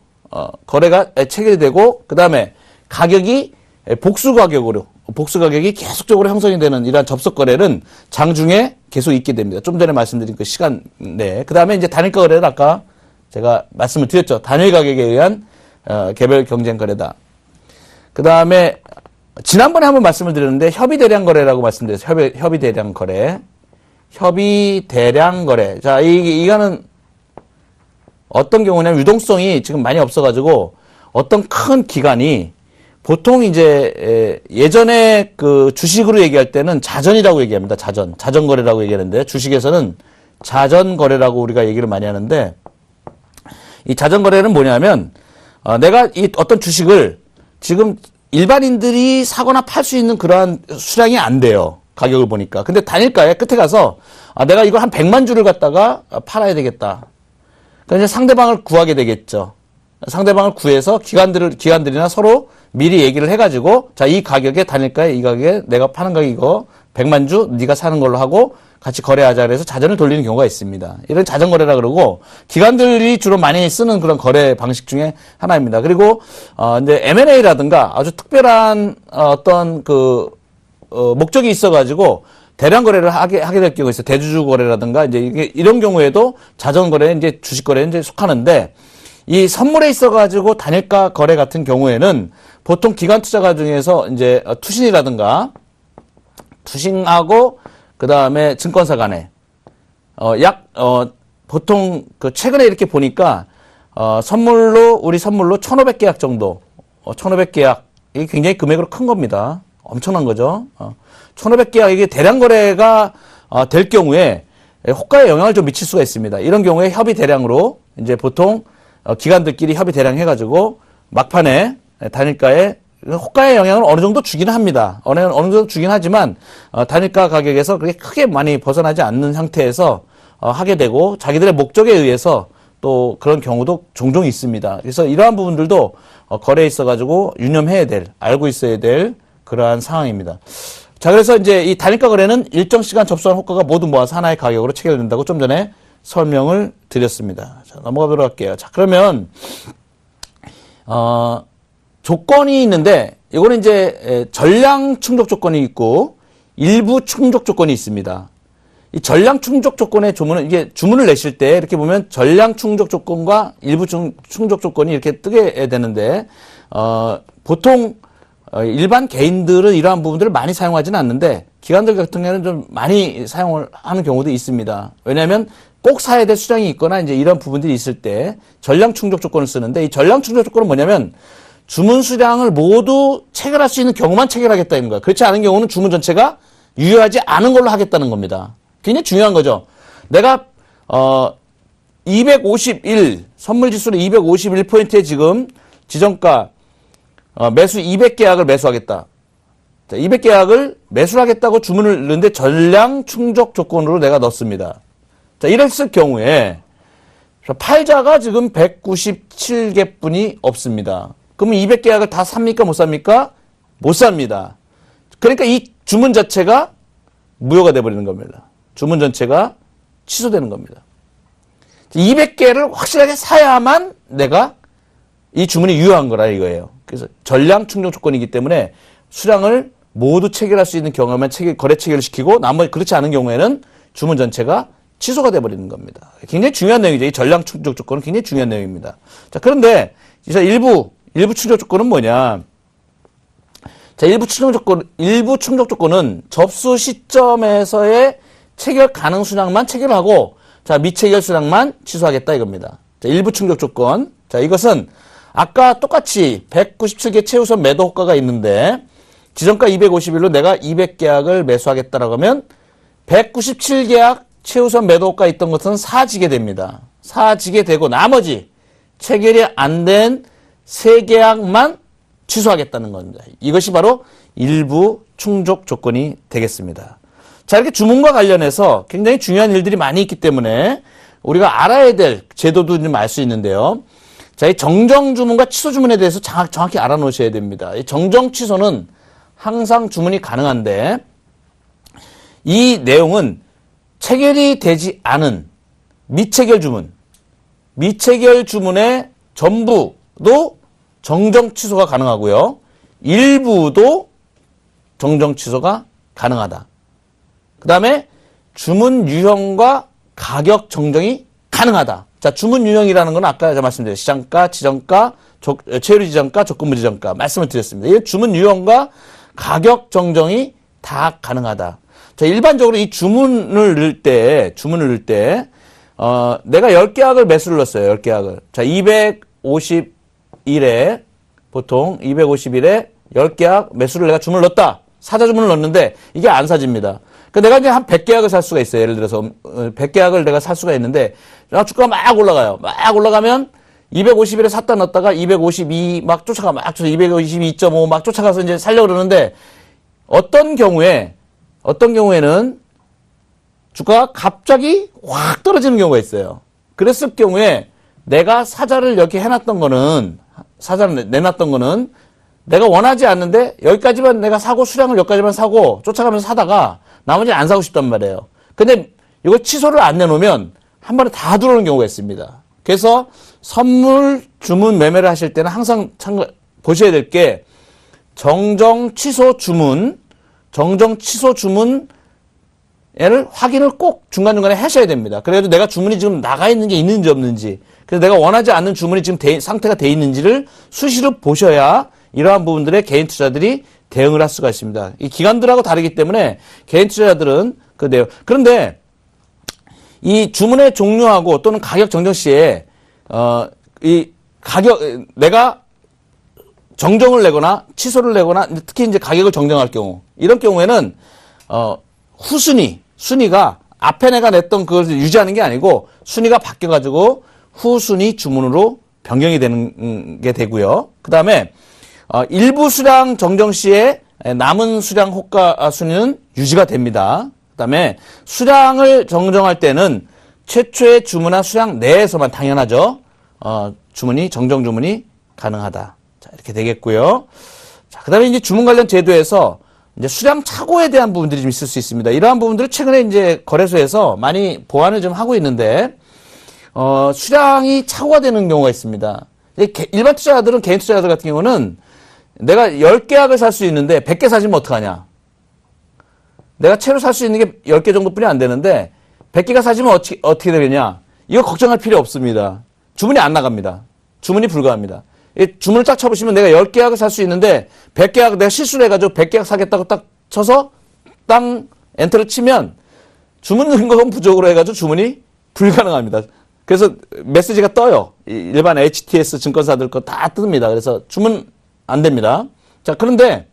거래가 체결이 되고 그 다음에 가격이 복수 가격이 계속적으로 형성이 되는 이러한 접속 거래는 장중에 계속 있게 됩니다. 좀 전에 말씀드린 그 시간 내에. 그 다음에 이제 단일가 거래는 아까 제가 말씀을 드렸죠. 단일 가격에 의한 개별 경쟁 거래다. 그 다음에 지난번에 한번 말씀을 드렸는데 협의 대량 거래라고 말씀드렸어요. 협의 대량 거래. 협의 대량 거래. 자, 이거는 어떤 경우냐면 유동성이 지금 많이 없어가지고 어떤 큰 기관이 보통 이제 예전에 그 주식으로 얘기할 때는 자전이라고 얘기합니다. 자전 거래라고 얘기하는데 주식에서는 자전 거래라고 우리가 얘기를 많이 하는데 이 자전 거래는 뭐냐면 내가 이 어떤 주식을 지금 일반인들이 사거나 팔 수 있는 그러한 수량이 안 돼요. 가격을 보니까. 근데 단일가에 끝에 가서 내가 이걸 한 100만 주를 갖다가 팔아야 되겠다. 그러니까 이제 상대방을 구하게 되겠죠. 상대방을 구해서 기관들이나 서로 미리 얘기를 해가지고 자, 이 가격에 단일가에 이 가격에 내가 파는 가격 이거 100만 주 네가 사는 걸로 하고 같이 거래하자 그래서 자전을 돌리는 경우가 있습니다. 이런 자전 거래라 그러고 기관들이 주로 많이 쓰는 그런 거래 방식 중에 하나입니다. 그리고 이제 M&A라든가 아주 특별한 어떤 목적이 있어가지고 대량 거래를 하게 될 경우가 있어요. 대주주 거래라든가 이제 이런 경우에도 자전 거래 이제 주식 거래에 이제 속하는데 이 선물에 있어가지고 단일가 거래 같은 경우에는 보통 기관 투자가 중에서 이제 투신이라든가 투신하고 그 다음에 증권사 간에 보통 최근에 이렇게 보니까 우리 선물로 1,500계약 정도 1,500계약 이게 굉장히 금액으로 큰 겁니다. 엄청난 거죠. 1,500계약 이게 대량 거래가 될 경우에 호가에 영향을 좀 미칠 수가 있습니다. 이런 경우에 협의 대량으로 이제 보통 기관들끼리 협의 대량 해가지고 막판에 단일가에 호가의 영향을 어느 정도 주기는 합니다. 어느 정도 주긴 하지만 단일가 가격에서 그렇게 크게 많이 벗어나지 않는 상태에서 하게 되고 자기들의 목적에 의해서 또 그런 경우도 종종 있습니다. 그래서 이러한 부분들도 거래에 있어가지고 유념해야 될, 알고 있어야 될 그러한 상황입니다. 자, 그래서 이제 이 단일가 거래는 일정 시간 접수한 호가가 모두 모아서 하나의 가격으로 체결된다고 좀 전에 설명을 드렸습니다. 자, 넘어가 보도록 할게요. 자, 그러면 조건이 있는데 이거는 이제 전량 충족 조건이 있고 일부 충족 조건이 있습니다. 이 전량 충족 조건의 조문은 이게 주문을 내실 때 이렇게 보면 전량 충족 조건과 일부 충족 조건이 이렇게 뜨게 되는데 보통 일반 개인들은 이러한 부분들을 많이 사용하지는 않는데 기관들 같은 경우는 좀 많이 사용을 하는 경우도 있습니다. 왜냐하면 꼭 사야 될 수량이 있거나 이제 이런 부분들이 있을 때 전량 충족 조건을 쓰는데 이 전량 충족 조건은 뭐냐면 주문 수량을 모두 체결할 수 있는 경우만 체결하겠다는 거야. 그렇지 않은 경우는 주문 전체가 유효하지 않은 걸로 하겠다는 겁니다. 굉장히 중요한 거죠. 내가 251 선물 지수로 251포인트에 지금 지정가 매수 200계약을 매수하겠다. 자, 200계약을 매수하겠다고 주문을 넣는데 전량 충족 조건으로 내가 넣습니다. 자, 이랬을 경우에 팔자가 지금 197개뿐이 없습니다. 그러면 200계약을 다 삽니까? 못 삽니까? 못 삽니다. 그러니까 이 주문 자체가 무효가 돼버리는 겁니다. 주문 전체가 취소되는 겁니다. 200개를 확실하게 사야만 내가 이 주문이 유효한 거라 이거예요. 그래서 전량 충족 조건이기 때문에 수량을 모두 체결할 수 있는 경우에만 거래 체결을 시키고 나머지 그렇지 않은 경우에는 주문 전체가 취소가 돼버리는 겁니다. 굉장히 중요한 내용이죠. 이 전량 충족 조건은 굉장히 중요한 내용입니다. 자, 그런데 이제 일부 충족 조건은 뭐냐? 자, 일부 충족 조건은 접수 시점에서의 체결 가능 수량만 체결하고, 자, 미체결 수량만 취소하겠다 이겁니다. 자, 일부 충족 조건. 자, 이것은 아까 똑같이 197개 최우선 매도 호가가 있는데, 지정가 251로 내가 200계약을 매수하겠다라고 하면, 197계약 최우선 매도 호가 있던 것은 사지게 됩니다. 사지게 되고, 나머지 체결이 안 된 3계약만 취소하겠다는 겁니다. 이것이 바로 일부 충족 조건이 되겠습니다. 자, 이렇게 주문과 관련해서 굉장히 중요한 일들이 많이 있기 때문에 우리가 알아야 될 제도도 좀 알 수 있는데요. 자, 이 정정 주문과 취소 주문에 대해서 정확히 알아놓으셔야 됩니다. 이 정정 취소는 항상 주문이 가능한데 이 내용은 체결이 되지 않은 미체결 주문의 전부도 정정 취소가 가능하고요. 일부도 정정 취소가 가능하다. 그 다음에 주문 유형과 가격 정정이 가능하다. 자, 주문 유형이라는 건 아까 제가 말씀드렸죠. 시장가, 지정가, 최유리 지정가, 조건부 지정가 말씀을 드렸습니다. 이 주문 유형과 가격 정정이 다 가능하다. 자, 일반적으로 이 주문을 넣을 때 내가 10계약을 매수를 넣었어요. 10계약을. 자, 251에 보통 251에 10계약 매수를 내가 주문을 넣었다. 사자 주문을 넣었는데 이게 안 사집니다. 그러니까 내가 이제 한 100계약을 살 수가 있어요. 예를 들어서 100계약을 내가 살 수가 있는데 주가가 막 올라가요. 막 올라가면 251에 샀다 넣었다가 252 막 쫓아가 막 252.5 막 쫓아가서 이제 살려고 그러는데 어떤 경우에는 주가가 갑자기 확 떨어지는 경우가 있어요. 그랬을 경우에 내가 사자를 이렇게 해놨던 거는, 사자를 내놨던 거는 내가 원하지 않는데 여기까지만 내가 사고 수량을 여기까지만 사고 쫓아가면서 사다가 나머지는 안 사고 싶단 말이에요. 근데 이거 취소를 안 내놓으면 한 번에 다 들어오는 경우가 있습니다. 그래서 선물 주문 매매를 하실 때는 항상 보셔야 될 게 정정 취소 주문을 확인을 꼭 중간중간에 하셔야 됩니다. 그래도 내가 주문이 지금 나가 있는 게 있는지 없는지, 그래서 내가 원하지 않는 주문이 지금 상태가 돼 있는지를 수시로 보셔야 이러한 부분들에 개인 투자들이 대응을 할 수가 있습니다. 이 기관들하고 다르기 때문에 개인 투자자들은 그런데 이 주문의 종료하고 또는 가격 정정 시에 이 가격 내가 정정을 내거나 취소를 내거나 특히 이제 가격을 정정할 경우 이런 경우에는 순위가 앞에 내가 냈던 그것을 유지하는 게 아니고 순위가 바뀌어가지고 후순위 주문으로 변경이 되는 게 되고요. 그 다음에 일부 수량 정정 시에 남은 수량 호가 순위는 유지가 됩니다. 그 다음에 수량을 정정할 때는 최초의 주문한 수량 내에서만 당연하죠. 정정 주문이 가능하다. 자, 이렇게 되겠고요. 자, 그 다음에 이제 주문 관련 제도에서 이제 수량 착오에 대한 부분들이 좀 있을 수 있습니다. 이러한 부분들을 최근에 이제 거래소에서 많이 보완을 좀 하고 있는데, 수량이 착오가 되는 경우가 있습니다. 일반 투자자들은, 개인 투자자들 같은 경우는 내가 10계약을 살 수 있는데 100개 사시면 어떡하냐. 내가 채로 살 수 있는 게 10개 정도뿐이 안 되는데 100개가 사시면 어떻게 되겠냐. 이거 걱정할 필요 없습니다. 주문이 안 나갑니다. 주문이 불가합니다. 주문을 딱 쳐보시면 내가 10계약을 살 수 있는데 100계약 내가 실수를 해가지고 100계약 사겠다고 딱 쳐서 땅 엔터를 치면 주문 등록은 부족으로 해가지고 주문이 불가능합니다. 그래서 메시지가 떠요. 일반 HTS 증권사들 거 다 뜹니다. 그래서 주문 안 됩니다. 자, 그런데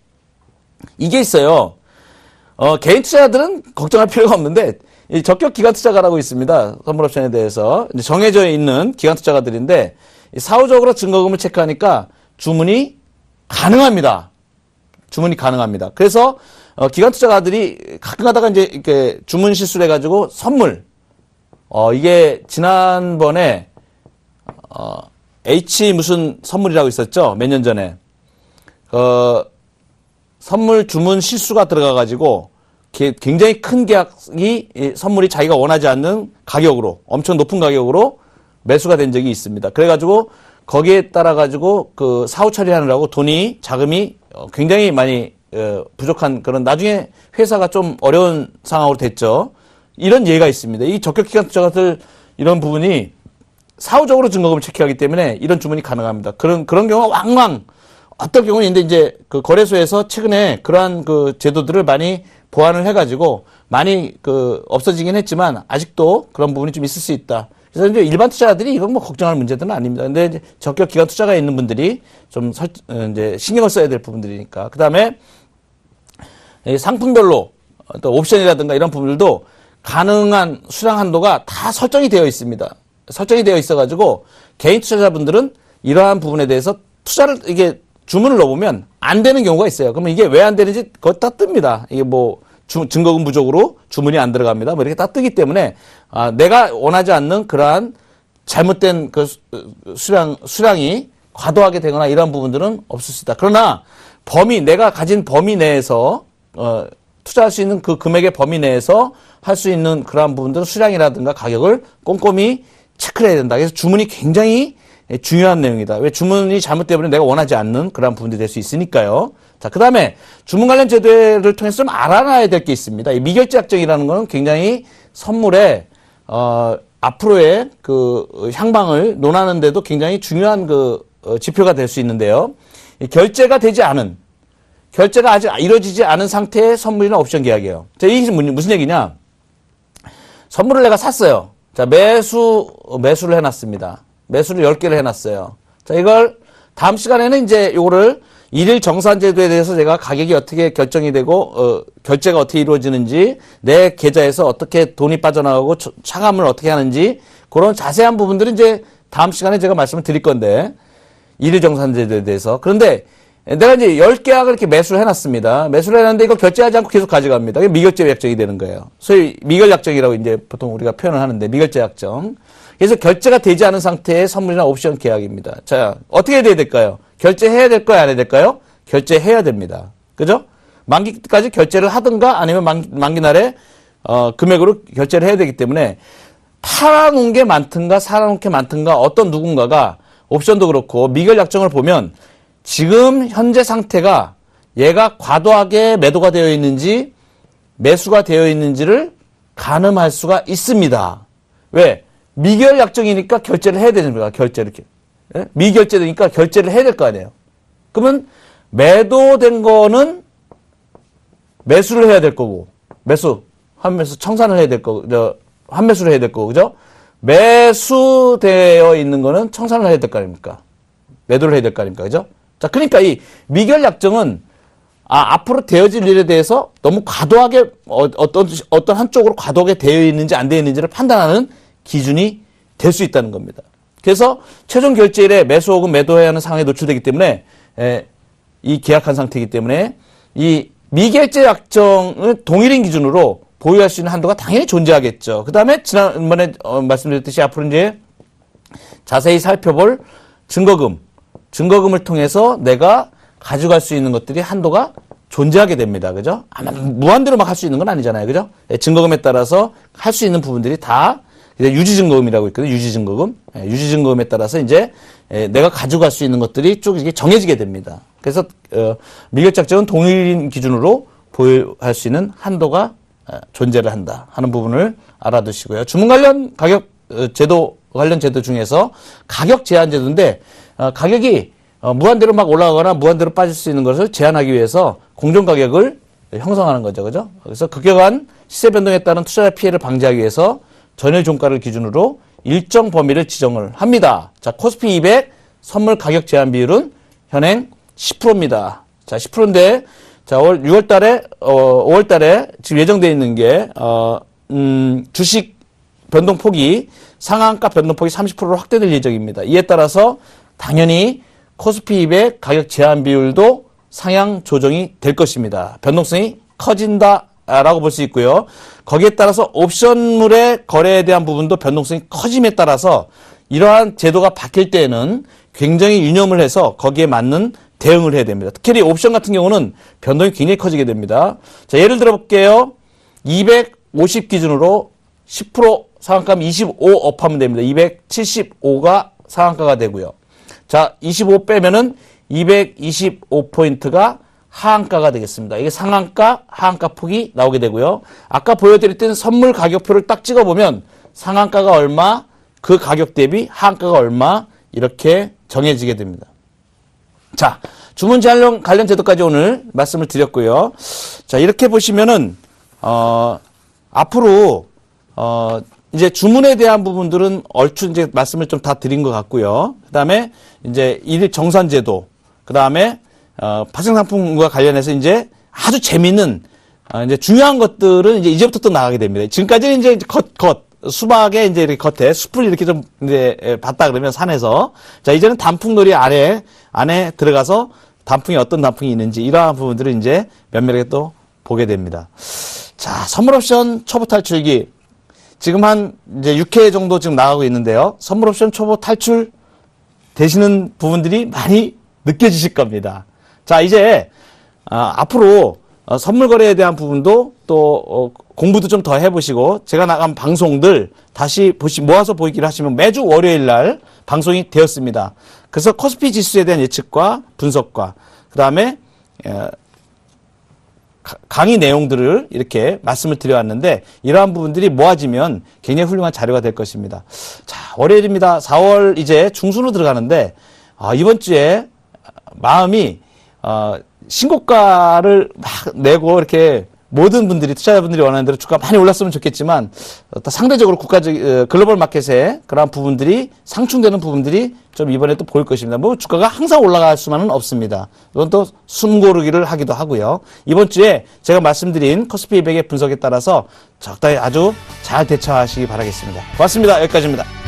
이게 있어요. 개인 투자자들은 걱정할 필요가 없는데 이 적격 기관 투자가라고 있습니다. 선물 옵션에 대해서 이제 정해져 있는 기관 투자가들인데 사후적으로 증거금을 체크하니까 주문이 가능합니다. 그래서 기관 투자가들이 가끔 가다가 이제 이렇게 주문 실수를 해가지고 선물 이게 지난번에 H 무슨 선물이라고 있었죠? 몇 년 전에 선물 주문 실수가 들어가가지고 굉장히 큰 계약이 선물이 자기가 원하지 않는 가격으로 엄청 높은 가격으로 매수가 된 적이 있습니다. 그래가지고 거기에 따라 가지고 그 사후 처리하느라고 자금이 굉장히 많이 부족한 그런 나중에 회사가 좀 어려운 상황으로 됐죠. 이런 예가 있습니다. 이 적격기관 투자가들 이런 부분이 사후적으로 증거금을 체크하기 때문에 이런 주문이 가능합니다. 그런 경우가 왕왕 어떤 경우는 있는데 이제 그 거래소에서 최근에 그러한 그 제도들을 많이 보완을 해가지고 많이 없어지긴 했지만 아직도 그런 부분이 좀 있을 수 있다. 그래서 이제 일반 투자자들이 이건 뭐 걱정할 문제들은 아닙니다. 근데 이제 적격 기관 투자가 있는 분들이 좀 이제 신경을 써야 될 부분들이니까. 그 다음에 상품별로 또 옵션이라든가 이런 부분들도 가능한 수량 한도가 다 설정이 되어 있습니다. 설정이 되어 있어가지고 개인 투자자분들은 이러한 부분에 대해서 이게 주문을 넣어보면 안 되는 경우가 있어요. 그러면 이게 왜 안 되는지 그거 다 뜹니다. 이게 뭐 증거금 부족으로 주문이 안 들어갑니다. 뭐 이렇게 다 뜨기 때문에 내가 원하지 않는 그러한 잘못된 그 수량이 과도하게 되거나 이런 부분들은 없을 수 있다. 그러나 내가 가진 범위 내에서 투자할 수 있는 그 금액의 범위 내에서 할 수 있는 그러한 부분들은 수량이라든가 가격을 꼼꼼히 체크를 해야 된다. 그래서 주문이 굉장히 중요한 내용이다. 왜 주문이 잘못되면 내가 원하지 않는 그런 부분들이 될 수 있으니까요. 자, 그 다음에 주문 관련 제도를 통해서 좀 알아놔야 될 게 있습니다. 이 미결제 약정이라는 거는 굉장히 선물에, 앞으로의 그 향방을 논하는데도 굉장히 중요한 지표가 될 수 있는데요. 결제가 아직 이루어지지 않은 상태의 선물이나 옵션 계약이에요. 자, 이게 무슨 얘기냐? 선물을 내가 샀어요. 자, 매수를 해놨습니다. 매수를 10개를 해놨어요. 자, 이걸 다음 시간에는 이제 요거를 일일 정산제도에 대해서 제가 가격이 어떻게 결정이 되고 결제가 어떻게 이루어지는지, 내 계좌에서 어떻게 돈이 빠져나가고 차감을 어떻게 하는지, 그런 자세한 부분들은 이제 다음 시간에 제가 말씀을 드릴 건데, 일일 정산제도에 대해서. 그런데 내가 이제 10계약을 이렇게 매수를 해놨습니다. 매수를 해놨는데 이거 결제하지 않고 계속 가져갑니다. 그게 미결제 약정이 되는 거예요. 소위 미결약정이라고 이제 보통 우리가 표현을 하는데, 미결제 약정. 그래서 결제가 되지 않은 상태의 선물이나 옵션 계약입니다. 자, 어떻게 돼야 될까요? 결제해야 될까요? 안 해야 될까요? 결제해야 됩니다. 그죠? 만기까지 결제를 하든가 아니면 만기 날에 금액으로 결제를 해야 되기 때문에, 팔아놓은 게 많든가 사놓은 게 많든가 어떤 누군가가, 옵션도 그렇고 미결 약정을 보면 지금 현재 상태가 얘가 과도하게 매도가 되어 있는지 매수가 되어 있는지를 가늠할 수가 있습니다. 왜? 미결 약정이니까 결제를 해야 되는 결제를. 예? 미결제되니까 결제를 해야 될 거 아니에요. 그러면 매도된 거는 매수를 해야 될 거고, 환매수 청산을 해야 될 거고, 환매수를 해야 될 거고, 그죠? 매수되어 있는 거는 청산을 해야 될 거 아닙니까? 매도를 해야 될 거 아닙니까? 그죠? 자, 그러니까 이 미결 약정은 앞으로 되어질 일에 대해서 너무 과도하게 어떤 한쪽으로 과도하게 되어 있는지 안 되어 있는지를 판단하는 기준이 될 수 있다는 겁니다. 그래서 최종 결제일에 매수 혹은 매도해야 하는 상황에 노출되기 때문에 이 계약한 상태이기 때문에 이 미결제 약정을 동일인 기준으로 보유할 수 있는 한도가 당연히 존재하겠죠. 그 다음에 지난번에 말씀드렸듯이 앞으로 이제 자세히 살펴볼 증거금을 통해서 내가 가져갈 수 있는 것들이 한도가 존재하게 됩니다. 그죠? 아마 무한대로 막 할 수 있는 건 아니잖아요. 그죠? 증거금에 따라서 할 수 있는 부분들이 다 유지증거금이라고 있거든요. 유지증거금. 유지증거금에 따라서 이제 내가 가져갈 수 있는 것들이 쭉 이게 정해지게 됩니다. 그래서 미결작정은 동일인 기준으로 보유할 수 있는 한도가 존재를 한다 하는 부분을 알아두시고요. 주문 관련 가격 제도 관련 제도 중에서 가격 제한 제도인데, 가격이 무한대로 막 올라가거나 무한대로 빠질 수 있는 것을 제한하기 위해서 공정 가격을 형성하는 거죠. 그죠? 그래서 급격한 시세 변동에 따른 투자자 피해를 방지하기 위해서 전일 종가를 기준으로 일정 범위를 지정을 합니다. 자, 코스피 200 선물 가격 제한 비율은 현행 10%입니다. 자, 10%인데, 자, 6월 달에, 5월 달에 지금 예정되어 있는 게, 주식 변동폭이, 상한가 변동폭이 30%로 확대될 예정입니다. 이에 따라서 당연히 코스피 200 가격 제한 비율도 상향 조정이 될 것입니다. 변동성이 커진다라고 볼 수 있고요. 거기에 따라서 옵션물의 거래에 대한 부분도 변동성이 커짐에 따라서 이러한 제도가 바뀔 때에는 굉장히 유념을 해서 거기에 맞는 대응을 해야 됩니다. 특히 옵션 같은 경우는 변동이 굉장히 커지게 됩니다. 자, 예를 들어 볼게요. 250 기준으로 10% 상한가면 25 업하면 됩니다. 275가 상한가가 되고요. 자, 25 빼면은 225포인트가 하한가가 되겠습니다. 이게 상한가, 하한가 폭이 나오게 되고요. 아까 보여드렸던 선물 가격표를 딱 찍어보면 상한가가 얼마, 그 가격 대비 하한가가 얼마 이렇게 정해지게 됩니다. 자, 주문 제한 관련 제도까지 오늘 말씀을 드렸고요. 자, 이렇게 보시면은 앞으로 이제 주문에 대한 부분들은 얼추 이제 말씀을 좀 다 드린 것 같고요. 그다음에 이제 일일 정산 제도, 그다음에 파생 상품과 관련해서 이제 아주 재미있는 이제 중요한 것들은 이제부터 또 나가게 됩니다. 지금까지는 이제 수박에 이제 이렇게 겉에 숲을 이렇게 좀 이제 봤다 그러면 산에서, 자, 이제는 단풍놀이 안에 들어가서 단풍이 어떤 단풍이 있는지 이러한 부분들을 이제 면밀하게 또 보게 됩니다. 자, 선물 옵션 초보 탈출기 지금 한 이제 6회 정도 지금 나가고 있는데요. 선물 옵션 초보 탈출 되시는 부분들이 많이 느껴지실 겁니다. 자, 이제 앞으로 선물 거래에 대한 부분도 또 공부도 좀 더 해보시고, 제가 나간 방송들 다시 모아서 보기를 하시면 매주 월요일 날 방송이 되었습니다. 그래서 코스피 지수에 대한 예측과 분석과 그 다음에 강의 내용들을 이렇게 말씀을 드려왔는데, 이러한 부분들이 모아지면 굉장히 훌륭한 자료가 될 것입니다. 자, 월요일입니다. 4월 이제 중순으로 들어가는데, 이번 주에 마음이 신고가를 막 내고 이렇게 모든 분들이, 투자자분들이 원하는 대로 주가 많이 올랐으면 좋겠지만, 상대적으로 국가적, 글로벌 마켓에 그러한 부분들이, 상충되는 부분들이 좀 이번에 또 보일 것입니다. 뭐 주가가 항상 올라갈 수만은 없습니다. 이건 또 숨고르기를 하기도 하고요. 이번 주에 제가 말씀드린 코스피 200의 분석에 따라서 적당히 아주 잘 대처하시기 바라겠습니다. 고맙습니다. 여기까지입니다.